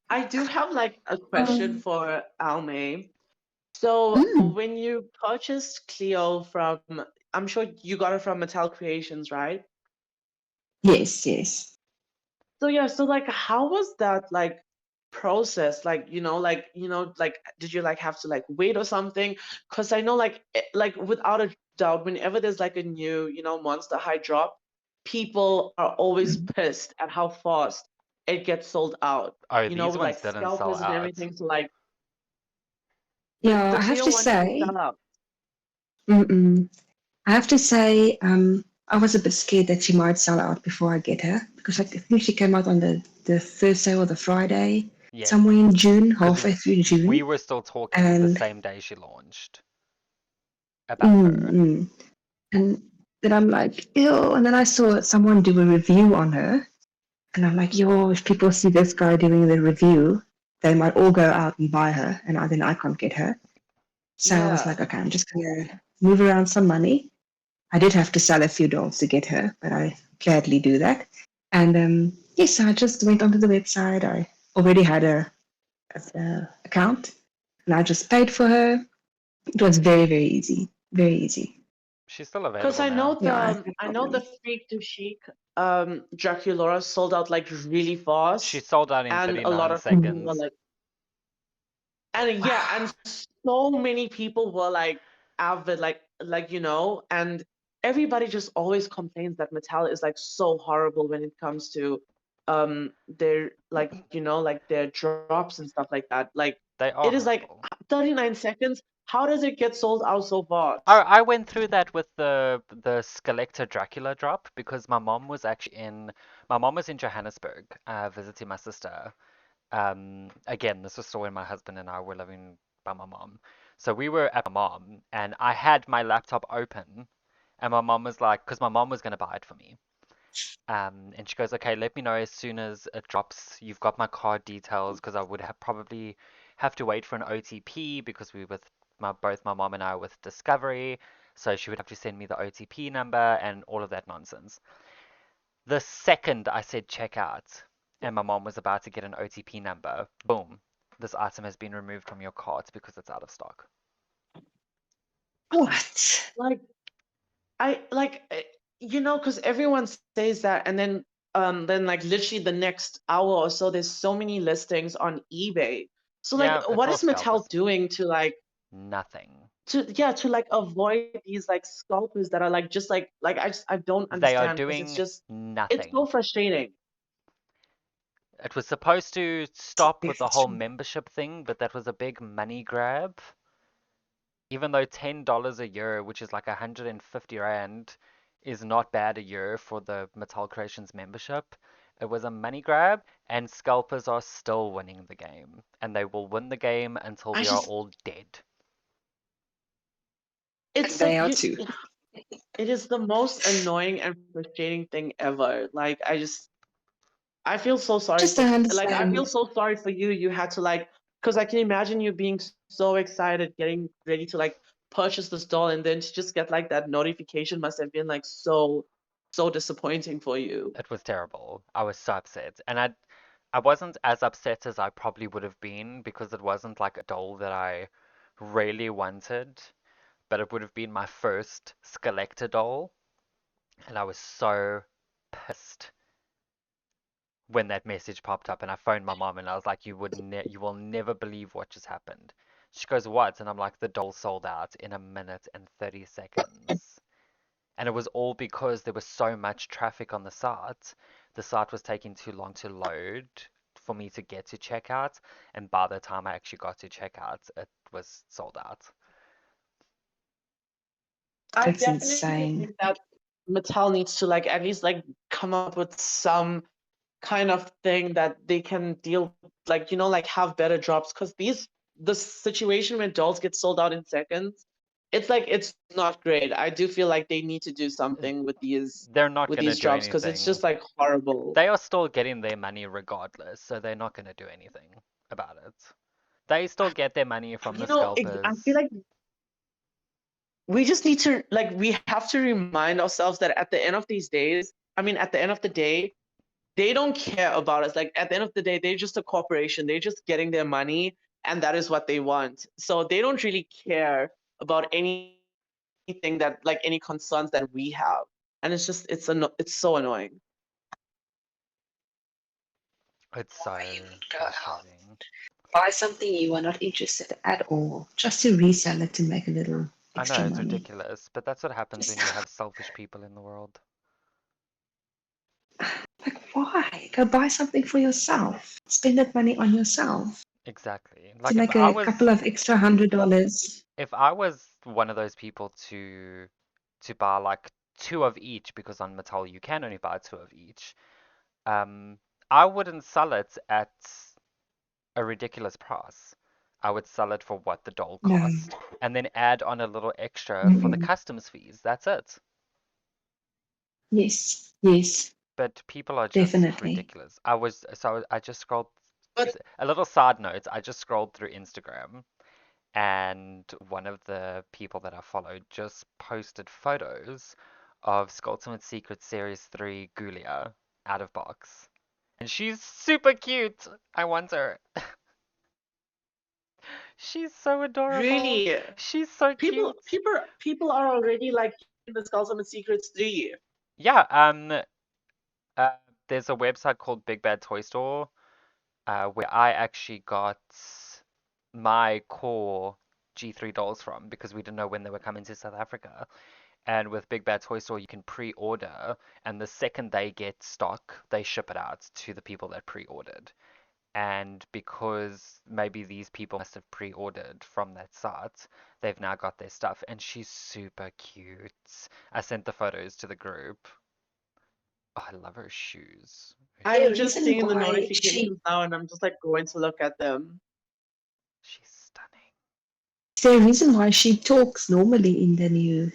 I do have like a question um, for Alme. So mm, when you purchased Cleo from, I'm sure you got it from Mattel Creations, right? yes, yes. So yeah, so like how was that like process? Like, like did you like have to like wait or something? Because I know like like without a doubt, whenever there's like a new, Monster High drop, people are always Mm. pissed at how fast it gets sold out. Oh, these With ones like didn't sell scalpers and out. everything. So like Yeah, the I have Cleo to one didn't say, sell out. mm-mm. I have to say, I was a bit scared that she might sell out before I get her because like, I think she came out on the Thursday or the Friday, Yes, somewhere in June, because halfway through we June. were still talking the And same day she launched about mm, her. mm. And then I'm like, ew. And then I saw someone do a review on her. And I'm like, yo, if people see this guy doing the review, they might all go out and buy her. And then I can't get her. So I was Yeah. like, okay, I'm just going to move around some money. I did have to sell a few dolls to get her, but I gladly do that. And yes, I just went onto the website. I already had a account and I just paid for her. It was very, very easy. Very easy. She's still Because available now. Yeah, I had no I know the problem. Freak to Chic Draculaura sold out like really She fast, sold out in and a lot 39 of people Mm. were seconds. like, and yeah, and so many people were like avid, and everybody just always complains that Mattel is like so horrible when it comes to their like their drops and stuff like that. Like They it are is like horrible. 39 seconds. How does it get sold out so I fast? I went through that with the Skellactor Dracula drop because my mom was in Johannesburg, visiting my sister. Again, this was still when my husband and I were living by my mom. So we were at my mom, and I had my laptop open, and my mom was like, because my mom was going to buy it for me. And she goes, okay, let me know as soon as it drops. You've got my card details because I would have probably have to wait for an OTP because we with both my mom and I with Discovery. So she would have to send me the OTP number and all of that nonsense. The second I said checkout and my mom was about to get an OTP number, boom, this item has been removed from your cart because it's out of stock. What? Like I like because everyone says that, and then like literally the next hour or so, there's so many listings on eBay. So like, Yeah, it's what all is Mattel scalpers. doing to like Nothing. to like avoid these like scalpers that are like just like I don't They are understand because doing it's so nothing. frustrating. It was supposed to stop Very with the whole frustrating. membership thing, but that was a big money grab. Even though $10 a year, which is like 150 Rand, is not bad a year for the Mattel Creations membership, it was a money grab, and scalpers are still winning the game. And they will win the game until I we are just all dead. it's They like are you too. it is the most annoying and frustrating thing ever. Like I feel so sorry Just for don't like I feel understand. so sorry for you. You had to like because I can imagine you being so excited, getting ready to like purchase this doll, and then to just get like that notification must have been like so disappointing for you. It was terrible. I was so upset. And I wasn't as upset as I probably would have been because it wasn't like a doll that I really wanted, but it would have been my first Skellactor doll. And I was so pissed when that message popped up and I phoned my mom and I was like, you will never believe what just happened. She goes, what? And I'm like, the doll sold out in a minute and 30 seconds. And it was all because there was so much traffic on the site. The site was taking too long to load for me to get to checkout. And by the time I actually got to checkout, it was sold out. I That's definitely insane. think that Mattel needs to like at least like come up with some kind of thing that they can deal like like have better drops because these the situation when dolls get sold out in seconds, it's like it's not great. I do feel like they need to do something They're not with going to these do drops because it's anything. just like horrible. They are still getting their money regardless, so they're not going to do anything about it. They still get their money from the I feel scalpers. like we just need to like we have to remind ourselves that at the end of these days, I mean at the end of the day, they don't care about us. Like at the end of the day, they're just a corporation. They're just getting their money, and that is what they want. So they don't really care about anything that like any concerns that we have. And it's so annoying. It's Why you so would go out, frustrating. buy something you are not interested at all, just to resell it to make a little I know, extra it's money. ridiculous, but that's what happens Just when you have selfish people in the world. like, why? Go buy something for yourself. Spend that money on yourself Exactly. to Like make a couple of extra $100. if I was one of those people to buy like two of each because on Mattel you can only buy two of each, um, I wouldn't sell it at a ridiculous price. I would sell it for what the doll No. cost and then add on a little extra for the Mm-mm. customs fees. That's it. Yes, yes, But people are just definitely. ridiculous. I just scrolled But a little side note, I just scrolled through Instagram and one of the people that I followed just posted photos of Ultimate Secret Series 3 Gulia out of box. And she's super cute. I want her. She's so adorable. really, She's so people cute. people people are already like in the Skulls and Secrets 3. Yeah, uh, there's a website called Big Bad Toy Store, where I actually got my core G3 dolls from because we didn't know when they were coming to South Africa. And with Big Bad Toy Store, you can pre-order, and the second they get stock, they ship it out to the people that pre-ordered. and because maybe these people must have pre-ordered from that site, they've now got their stuff, and she's super cute. I sent the photos to the group. Oh, I love her shoes. Her I'm The just reason seeing the why she notifications now and I'm just like going to look at them. she's stunning. is there a reason why she talks normally in the new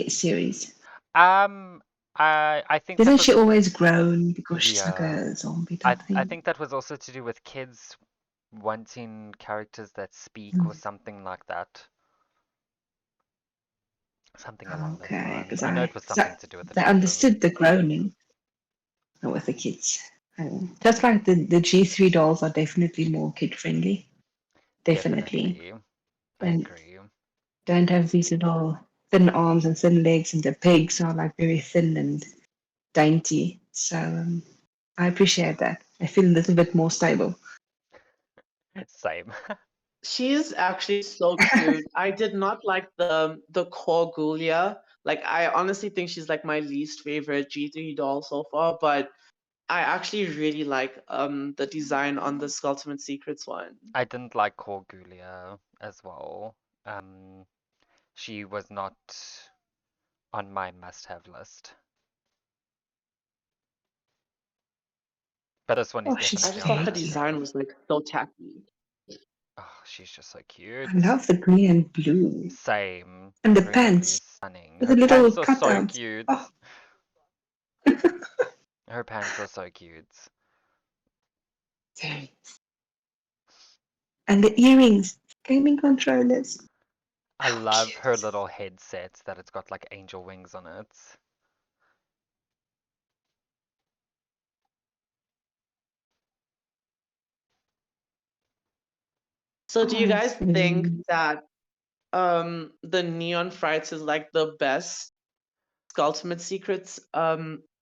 series? Um, I think that Didn't was she always groan because she's like yeah. a zombie I type I thing? think that was also to do with kids wanting characters that speak or Mm. something like that. Something along those Okay, lines. because I know I, it was 'cause something to do with the I children. understood the groaning with the kids. Just like the G3 dolls are definitely more kid friendly. Definitely. Definitely. I And agree. don't have these little thin arms and thin legs, and the pigs are like very thin and dainty. So I appreciate that. I feel a little bit more stable. Same. She's actually so cute. I did not like the Corgulia. Like I honestly think she's like my least favorite G3 doll so far, but I actually really like the design on the Ultimate Secrets one. I didn't like Corgulia as well. Um, she was not on my must-have list. But this one is Oh, she's I definitely just on thought the her cute. list. design was like so tacky. Oh, she's just so I cute. love the green and blue. Same. And The the green and blue pants is stunning. with Her the little pants are so cutouts. cute. Oh, Her pants are so cute. very. And the earrings, gaming controllers. I How love her cute. little headset that it's got like angel wings on it. So do Oh, you that's guys think very. that the Neon Frights is like the best Ultimate Secrets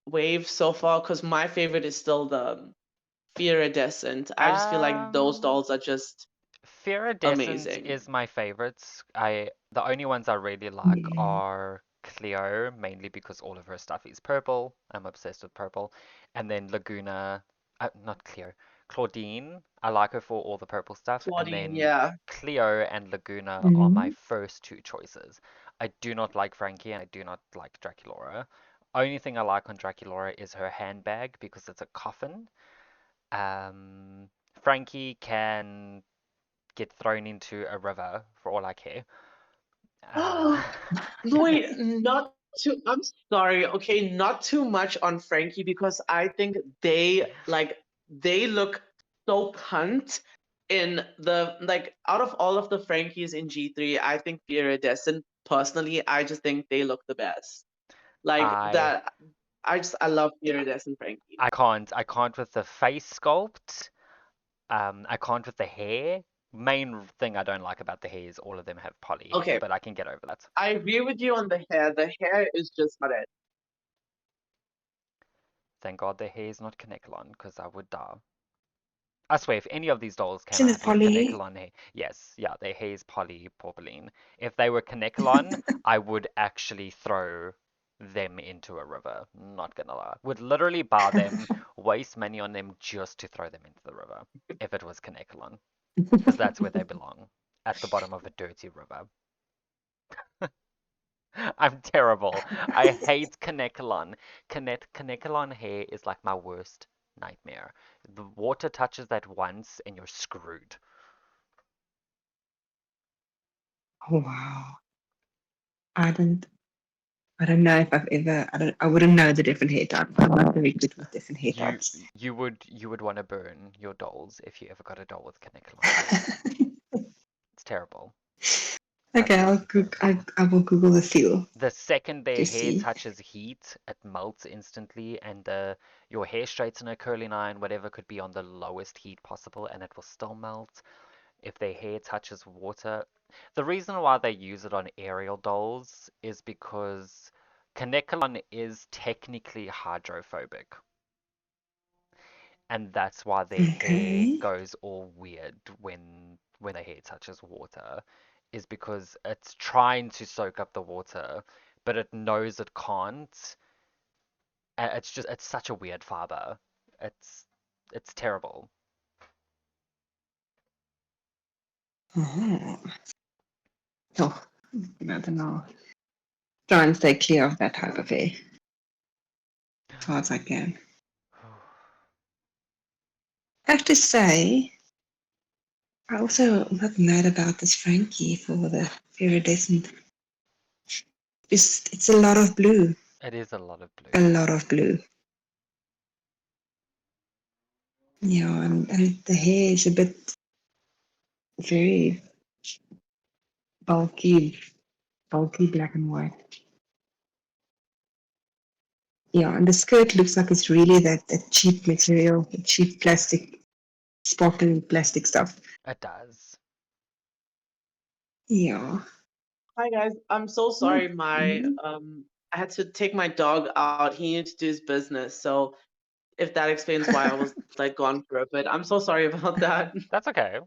wave so far? Because my favorite is still the Iridescent. I just feel like those Um, dolls are just Iridescent amazing. is my favorites. The only ones I really like Yeah. are Cleo, mainly because all of her stuff is purple. I'm obsessed with purple. And then Laguna, not Cleo, Claudine. I like her for all the purple stuff. And Claudine, then yeah. Cleo and Laguna are my Mhm. first two choices. I do not like Frankie and I do not like Draculaura. Only thing I like on Draculaura is her handbag because it's a coffin. Um, Frankie can get thrown into a river for all I care. Uh, Wait, not too, I'm sorry, okay, not too much on Frankie because I think they look so cunt in the like out of all of the Frankies in G3, I think Iridescent personally, I just think they look the best. Like I that I love Iridescent Frankie. I can't with the face sculpt. I can't with the hair. Main thing I don't like about the hair is all of them have poly hair, Okay, but I can get over that. I agree with you on the hair. The hair is just not it. Thank God the hair is not Kanekalon, because I would die. I swear, if any of these dolls came Isn't it out with Polly? Kanekalon hair, yes, yeah, their hair is polypropylene. If they were Kanekalon, I would actually throw them into a river. Not gonna lie. Would literally buy them, waste money on them just to throw them into the river. If it was Kanekalon. Because that's where they belong. At the bottom of a dirty river. I'm terrible. I hate Kanekalon. Kanekalon hair is like my worst nightmare. The water touches that once and you're screwed. Oh, wow. I don't. I don't know if I've ever. I don't. I wouldn't know the different hair types. I'm not very good with different hair You types. you would want to burn your dolls if you ever got a doll with Kanekalon hair. It's terrible. Okay, Absolutely terrible. I will Google the feel The second their to hair see. touches heat, it melts instantly, and your hair straightener, curling iron, whatever could be on the lowest heat possible, and it will still melt. If their hair touches water, the reason why they use it on aerial dolls is because Kanekalon is technically hydrophobic, and that's why their hair Okay. goes all weird when the hair touches water, is because it's trying to soak up the water, but it knows it can't. And it's such a weird fiber. It's it's terrible. Oh, oh, I don't know. Try and stay clear of that type of hair as far as I can. I have to say, I also not mad about this Frankie for the iridescent. It's a lot of blue, It is a lot of a blue. lot of blue. Yeah, and the hair is a bit very bulky, bulky black and white. Yeah, and the skirt looks like it's really that cheap material, the cheap plastic, sparkling plastic stuff. It does. Yeah. Hi guys, I'm so sorry. Mhm. I had to take my dog out. He needed to do his business. So if that explains why I was like gone for a bit, I'm so sorry about that. That's okay.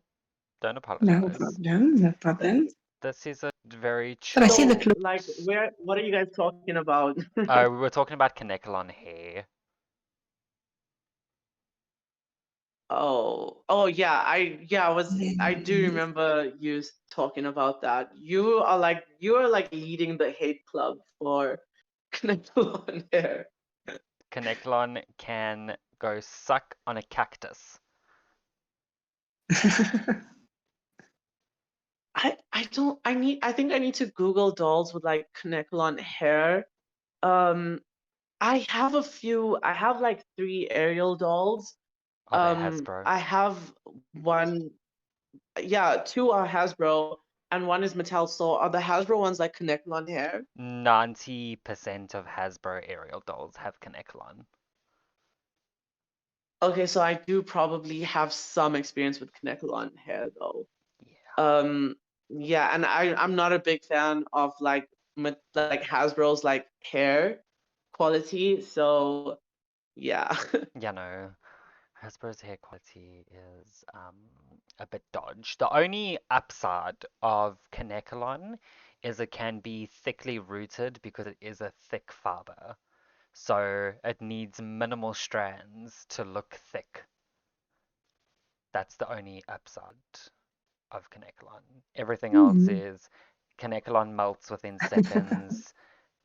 Don't No apologize. problem, no problem. This is a very But I see the So chill. clothes. like, what are you guys talking about? We were talking about Kanekalon hair. Oh yeah, I do remember you talking about that. You are like leading the hate club for connected on hair. Kanekalon can go suck on a cactus. I don't I think I need to Google dolls with like Kanekalon hair. Um I have like three Ariel dolls. Are they Hasbro? I have one, yeah, two are Hasbro and one is Mattel. So are the Hasbro ones like Kanekalon hair? 90% of Hasbro aerial dolls have Kanekalon. Okay, so I do probably have some experience with Kanekalon hair though. Yeah. Um yeah, and I'm not a big fan of like Hasbro's like hair quality, so yeah. Yeah, no. Hasbro's hair quality is a bit dodge. The only upside of Kanekalon is it can be thickly rooted because it is a thick fiber. So it needs minimal strands to look thick. That's the only upside of Kanekalon. Everything else Hmm. is Kanekalon melts within seconds.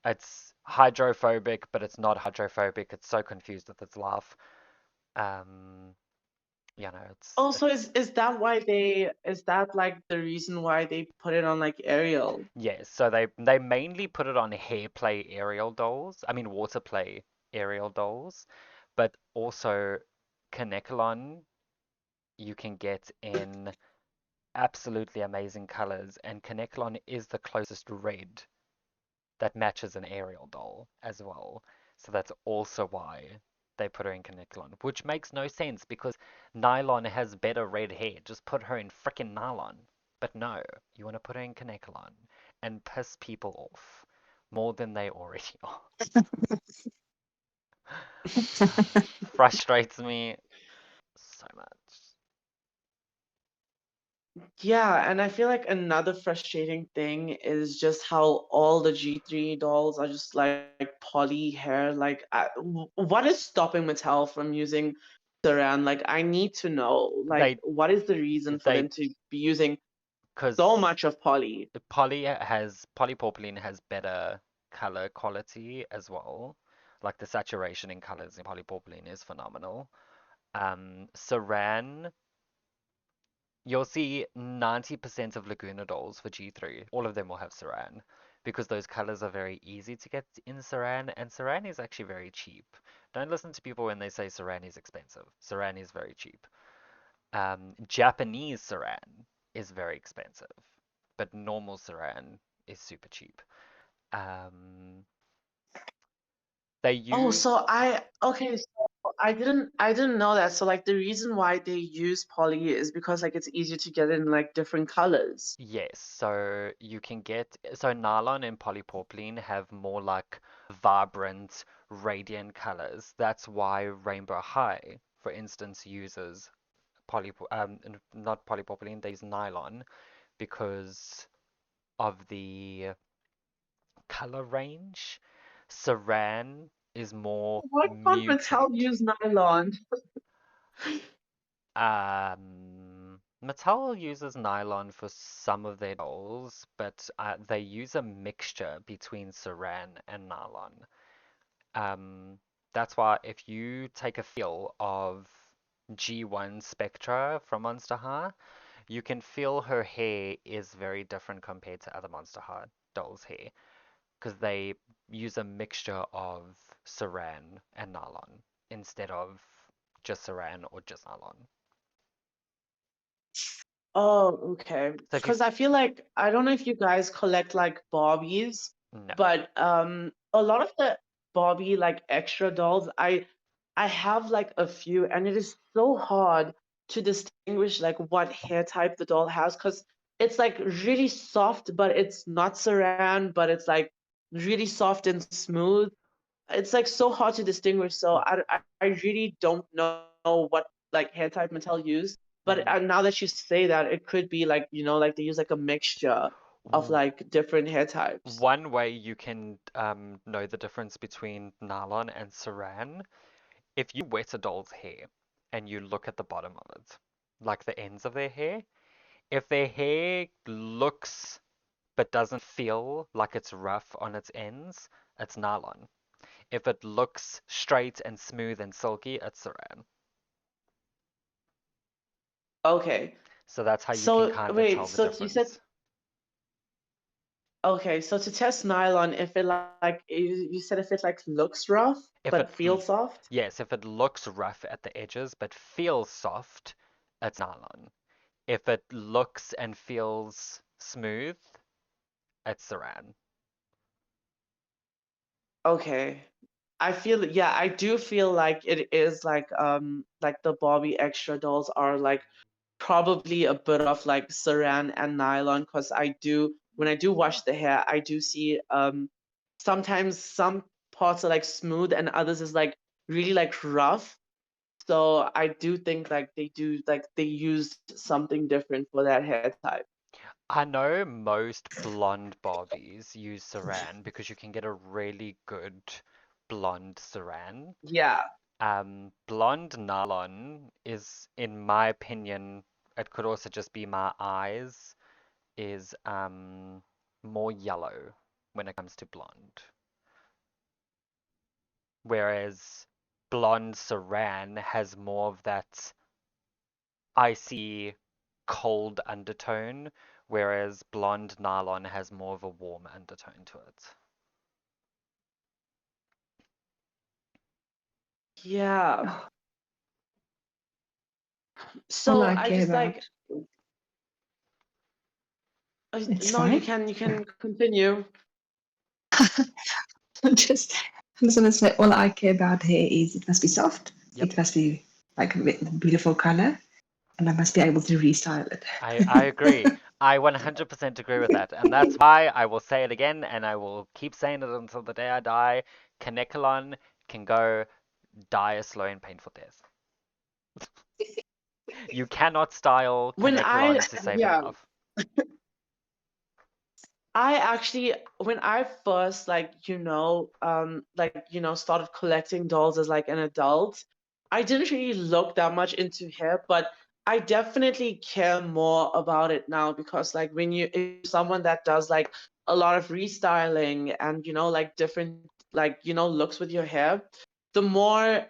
It's hydrophobic, but it's not hydrophobic. It's so confused with its life. Um, Also, it's is that like the reason why they put it on like Ariel? yes. So they mainly put it on hair play aerial dolls. I mean water play aerial dolls, but also Kanekalon you can get in absolutely amazing colors, and Kanekalon is the closest red that matches an aerial doll as well. So that's also why they put her in Kanekalon, which makes no sense because Nylon has better red hair. Just put her in frickin' Nylon. But no, you want to put her in Kanekalon and piss people off more than they already are. Frustrates me so much. Yeah, and I feel like another frustrating thing is just how all the G3 dolls are just like poly hair. Like, what is stopping Mattel from using Saran? Like, I need to know, like, They what is the reason for they them to be using so because much of poly? polypropylene has better color quality as well. Like the saturation in colors in polypropylene is phenomenal. Saran, you'll see 90% of Laguna dolls for G3. All of them will have Saran because those colors are very easy to get in Saran, and Saran is actually very cheap. Don't listen to people when they say Saran is expensive. Saran is very cheap. Japanese Saran is very expensive, but normal Saran is super cheap. Um, they Oh, use so okay, so I didn't know that. So like the reason why they use poly is because like it's easier to get in like different colors. yes, so you can get so nylon and polypropylene have more like vibrant, radiant colors. That's why Rainbow High, for instance, uses not polypropylene, they use nylon because of the color range. Saran is more Why can't muted. Mattel use nylon? Um, Mattel uses nylon for some of their dolls, but they use a mixture between saran and nylon. Um, that's why if you take a feel of G1 Spectra from Monster High, you can feel her hair is very different compared to other Monster High dolls' hair because they use a mixture of saran and nylon instead of just saran or just nylon. Oh, okay. So if you Because I feel like I don't know if you guys collect like Barbies, no, but a lot of the Barbie like extra dolls, I have like a few, and it is so hard to distinguish like what hair type the doll has because it's like really soft, but it's not saran, but it's like really soft and smooth. It's like so hard to distinguish. So I really don't know what like hair type Mattel used. But mm, now that you say that, it could be like, like they use like a mixture of like different hair types. one way you can know the difference between nylon and saran, if you wet a doll's hair and you look at the bottom of it, like the ends of their hair, if their hair looks but doesn't feel like it's rough on its ends, it's nylon. If it looks straight and smooth and silky, it's saran. Okay. So that's how you can So kind of wait, tell the so you said difference. okay, so to test nylon, if it like you said if it like looks rough If it, but feels soft? yes, if it looks rough at the edges but feels soft, it's nylon. If it looks and feels smooth, it's saran. Okay. Yeah, I do feel like it is like the Barbie extra dolls are like probably a bit of like saran and nylon because I do when I do wash the hair, I do see sometimes some parts are like smooth and others is like really like rough. So I do think like they used something different for that hair type. I know most blonde Barbies use saran because you can get a really good blonde saran. Yeah. Blonde nylon is, in my opinion, it could also just be my eyes, is more yellow when it comes to blonde. Whereas blonde saran has more of that icy, cold undertone, whereas blonde nylon has more of a warm undertone to it. Yeah. Oh, all So I I care just about. like It's no, you fine. can continue. I'm just gonna say all I care about hair is it must be soft, Yep, it must be like a beautiful color, and I must be able to restyle it. I agree. I 100% agree with that. And that's why I will say it again and I will keep saying it until the day I die. Kanekalon can go die a slow and painful death. You cannot style When I Kanekalon to save her yeah, love. I actually when I first started collecting dolls as like an adult, I didn't really look that much into hair, but I definitely care more about it now because like when you if you're someone that does like a lot of restyling and like different like looks with your hair, the more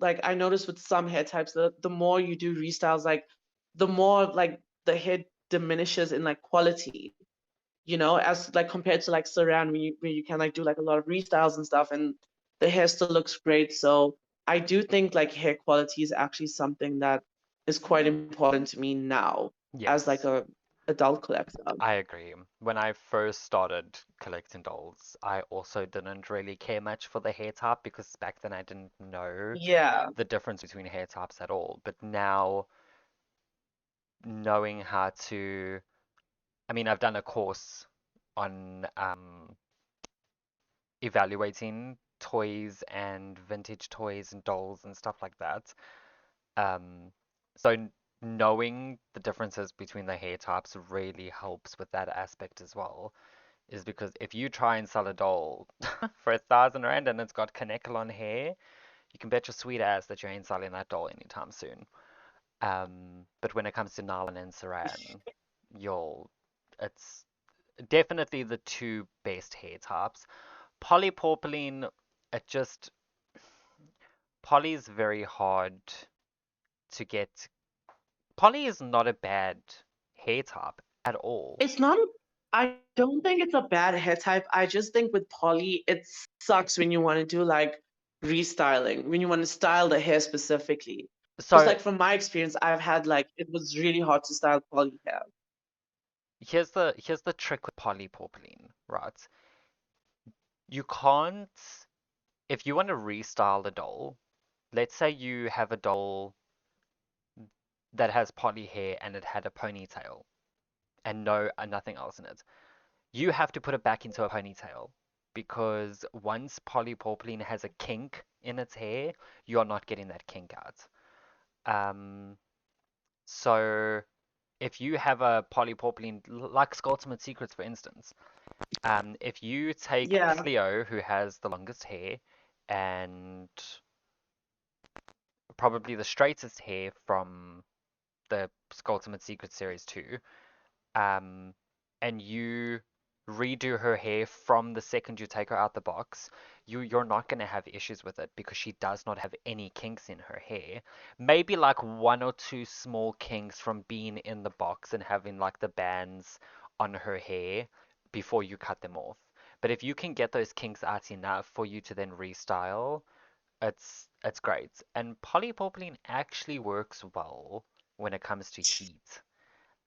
like I noticed with some hair types the more you do restyles like the more like the hair diminishes in like quality, as like compared to like Saran when you can like do like a lot of restyles and stuff and the hair still looks great. So I do think like hair quality is actually something that is quite important to me now as like Yes, a adult collector. I agree. When I first started collecting dolls, I also didn't really care much for the hair type because back then I didn't know Yeah. the difference between hair types at all. But now, knowing how to, I mean, I've done a course on evaluating toys and vintage toys and dolls and stuff like that. Um, so knowing the differences between the hair types really helps with that aspect as well. Is because if you try and sell a doll for 1,000 rand and it's got Kanekalon hair, you can bet your sweet ass that you ain't selling that doll anytime soon. But when it comes to nylon and saran, it's definitely the two best hair types. Polypropylene, it just, poly is very hard to get. Poly is not a bad hair type at all. It's not a, I don't think it's a bad hair type. I just think with poly, it sucks when you want to do like restyling, when you want to style the hair specifically. Because So like from my experience, I've had like it was really hard to style poly hair. here's the trick with polypropylene, right? You can't, if you want to restyle a doll, let's say you have a doll that has poly hair and it had a ponytail and nothing else in it. You have to put it back into a ponytail because once polypropylene has a kink in its hair, you're not getting that kink out. Um, so if you have a polypropylene, like Ultimate Secrets, for instance, if you take Yeah. Cleo, who has the longest hair, and probably the straightest hair from the Ultimate Secret Series 2, um, and you redo her hair from the second you take her out the box, you're not going to have issues with it because she does not have any kinks in her hair. Maybe like one or two small kinks from being in the box and having like the bands on her hair before you cut them off. But if you can get those kinks out enough for you to then restyle, it's great. And polypropylene actually works well when it comes to heat.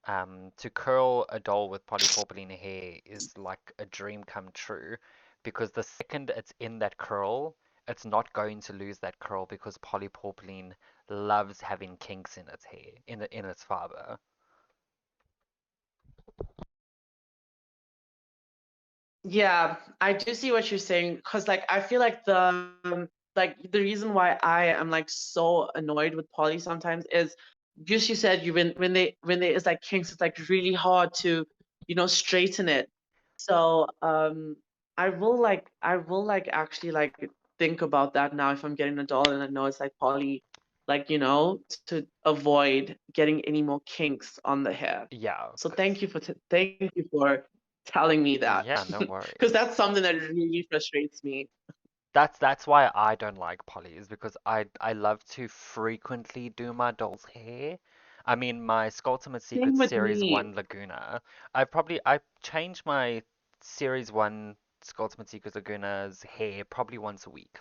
To curl a doll with polypropylene hair is like a dream come true because the second it's in that curl, it's not going to lose that curl because polypropylene loves having kinks in its hair, in its fiber. Yeah, I do see what you're saying because like I feel like the reason why I am like so annoyed with poly sometimes is just you said you when there is like kinks, it's like really hard to, straighten it. So I will like actually like think about that now if I'm getting a doll and I know it's like poly, like to avoid getting any more kinks on the hair. Yeah, So cause thank you for telling me that yeah, no because worries. that's something that really frustrates me. That's why I don't like polys because I love to frequently do my doll's hair. I mean, my Ultimate Same Secret with Series me. 1 Laguna, I change my Series 1 Ultimate Secret Laguna's hair probably once a week.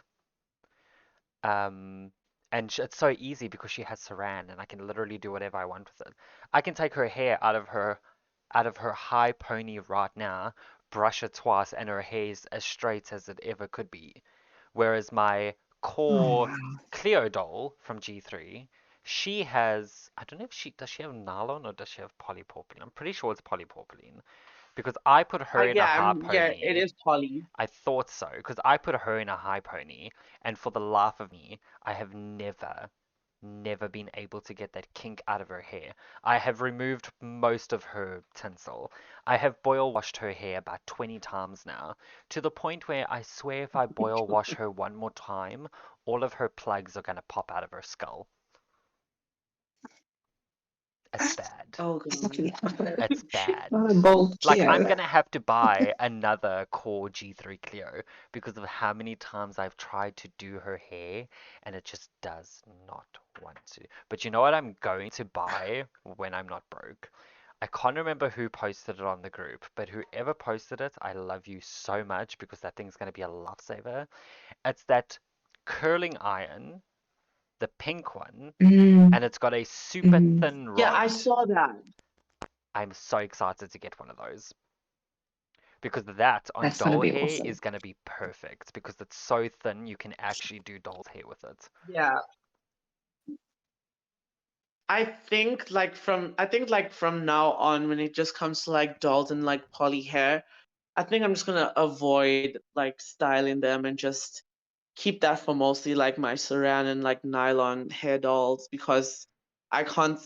Um, and it's so easy because she has Saran and I can literally do whatever I want with it. I can take her hair out of her high pony right now, brush it twice, and her hair's as straight as it ever could be. Whereas my Oh, core wow. Cleo doll from G3, she has, I don't know if she have nylon or does she have polypropylene? I'm pretty sure it's polypropylene because I put her in a high Yeah, it pony. is poly. I thought so because I put her in a high pony, and for the life of me, I have never been able to get that kink out of her hair. I have removed most of her tinsel. I have boil washed her hair about 20 times now, to the point where I swear if I boil wash her one more time, all of her plugs are going to pop out of her skull. It's bad. Oh It's god. actually It's bad. not a bold Like, I'm Cleo. gonna have to buy another Core G3 Clio because of how many times I've tried to do her hair and it just does not want to. But you know what I'm going to buy when I'm not broke? I can't remember who posted it on the group, but whoever posted it, I love you so much because that thing's gonna be a lifesaver. It's that curling iron, the pink one, Mm, and it's got a super mm, thin Yeah, I rod. saw that. I'm so excited to get one of those. Because that on that's gonna doll be hair awesome. is going to be perfect because it's so thin you can actually do doll's hair with it. Yeah. I think like from now on when it just comes to like dolls and like poly hair, I think I'm just gonna avoid like styling them and just keep that for mostly like my saran and like nylon hair dolls because I can't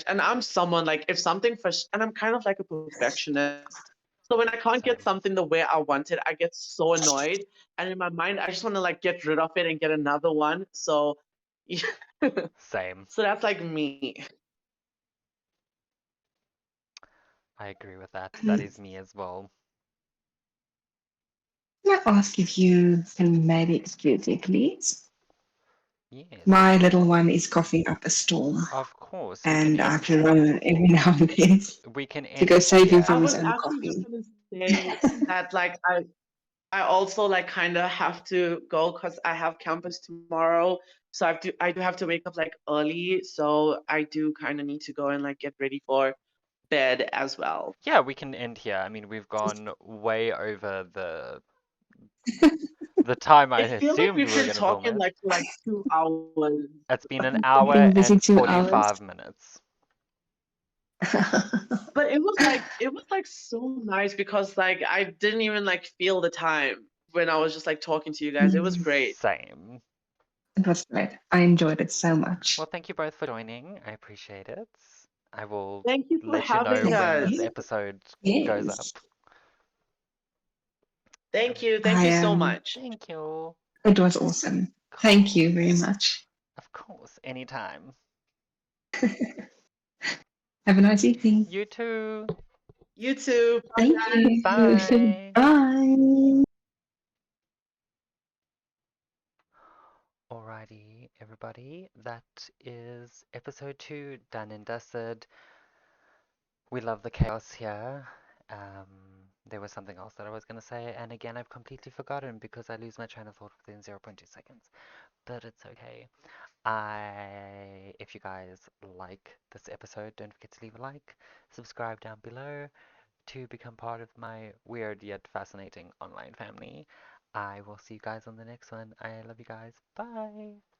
and I'm someone like if something first and I'm kind of like a perfectionist. So when I can't get Same. something the way I want it, I get so annoyed. And in my mind, I just want to like get rid of it and get another one. So Same. So that's like me. I agree with that. That Can is me as well. I ask if you can maybe excuse me, please? Yes, My little one is coughing up a storm, of course. We can and I have end to run every now and then we can to go end save him I from here. his was own actually just coughing. gonna say that like I also like kind of have to go because I have campus tomorrow. So I do have to wake up like early. So I do kind of need to go and like get ready for bed as well. Yeah, we can end here. I mean, we've gone way over the time I I feel like assumed we we've were been going to film talking it. like for like 2 hours. It's been an I've hour been busy and 2 hours. 45 minutes. But it was like so nice because like I didn't even like feel the time when I was just like talking to you guys. It was Mm, great. Same. it was great. I enjoyed it so Well, much. thank you both for joining. I appreciate it. I will Thank you for let you know having Thank when us. this you. episode goes Yes. up. Thank you. Thank I you so much. Thank you. It was awesome. Thank you very Course. much. Of course. Anytime. Have a nice evening. You too. You too. Thank Bye. you. Bye. Bye. Alrighty, everybody. That is episode 2 done and dusted. We love the chaos here. There was something else that I was going to say, and again, I've completely forgotten because I lose my train of thought within zero point 0.2 seconds. But it's okay. If you guys like this episode, don't forget to leave a like, subscribe down below to become part of my weird yet fascinating online family. I will see you guys on the next one. I love you guys. Bye.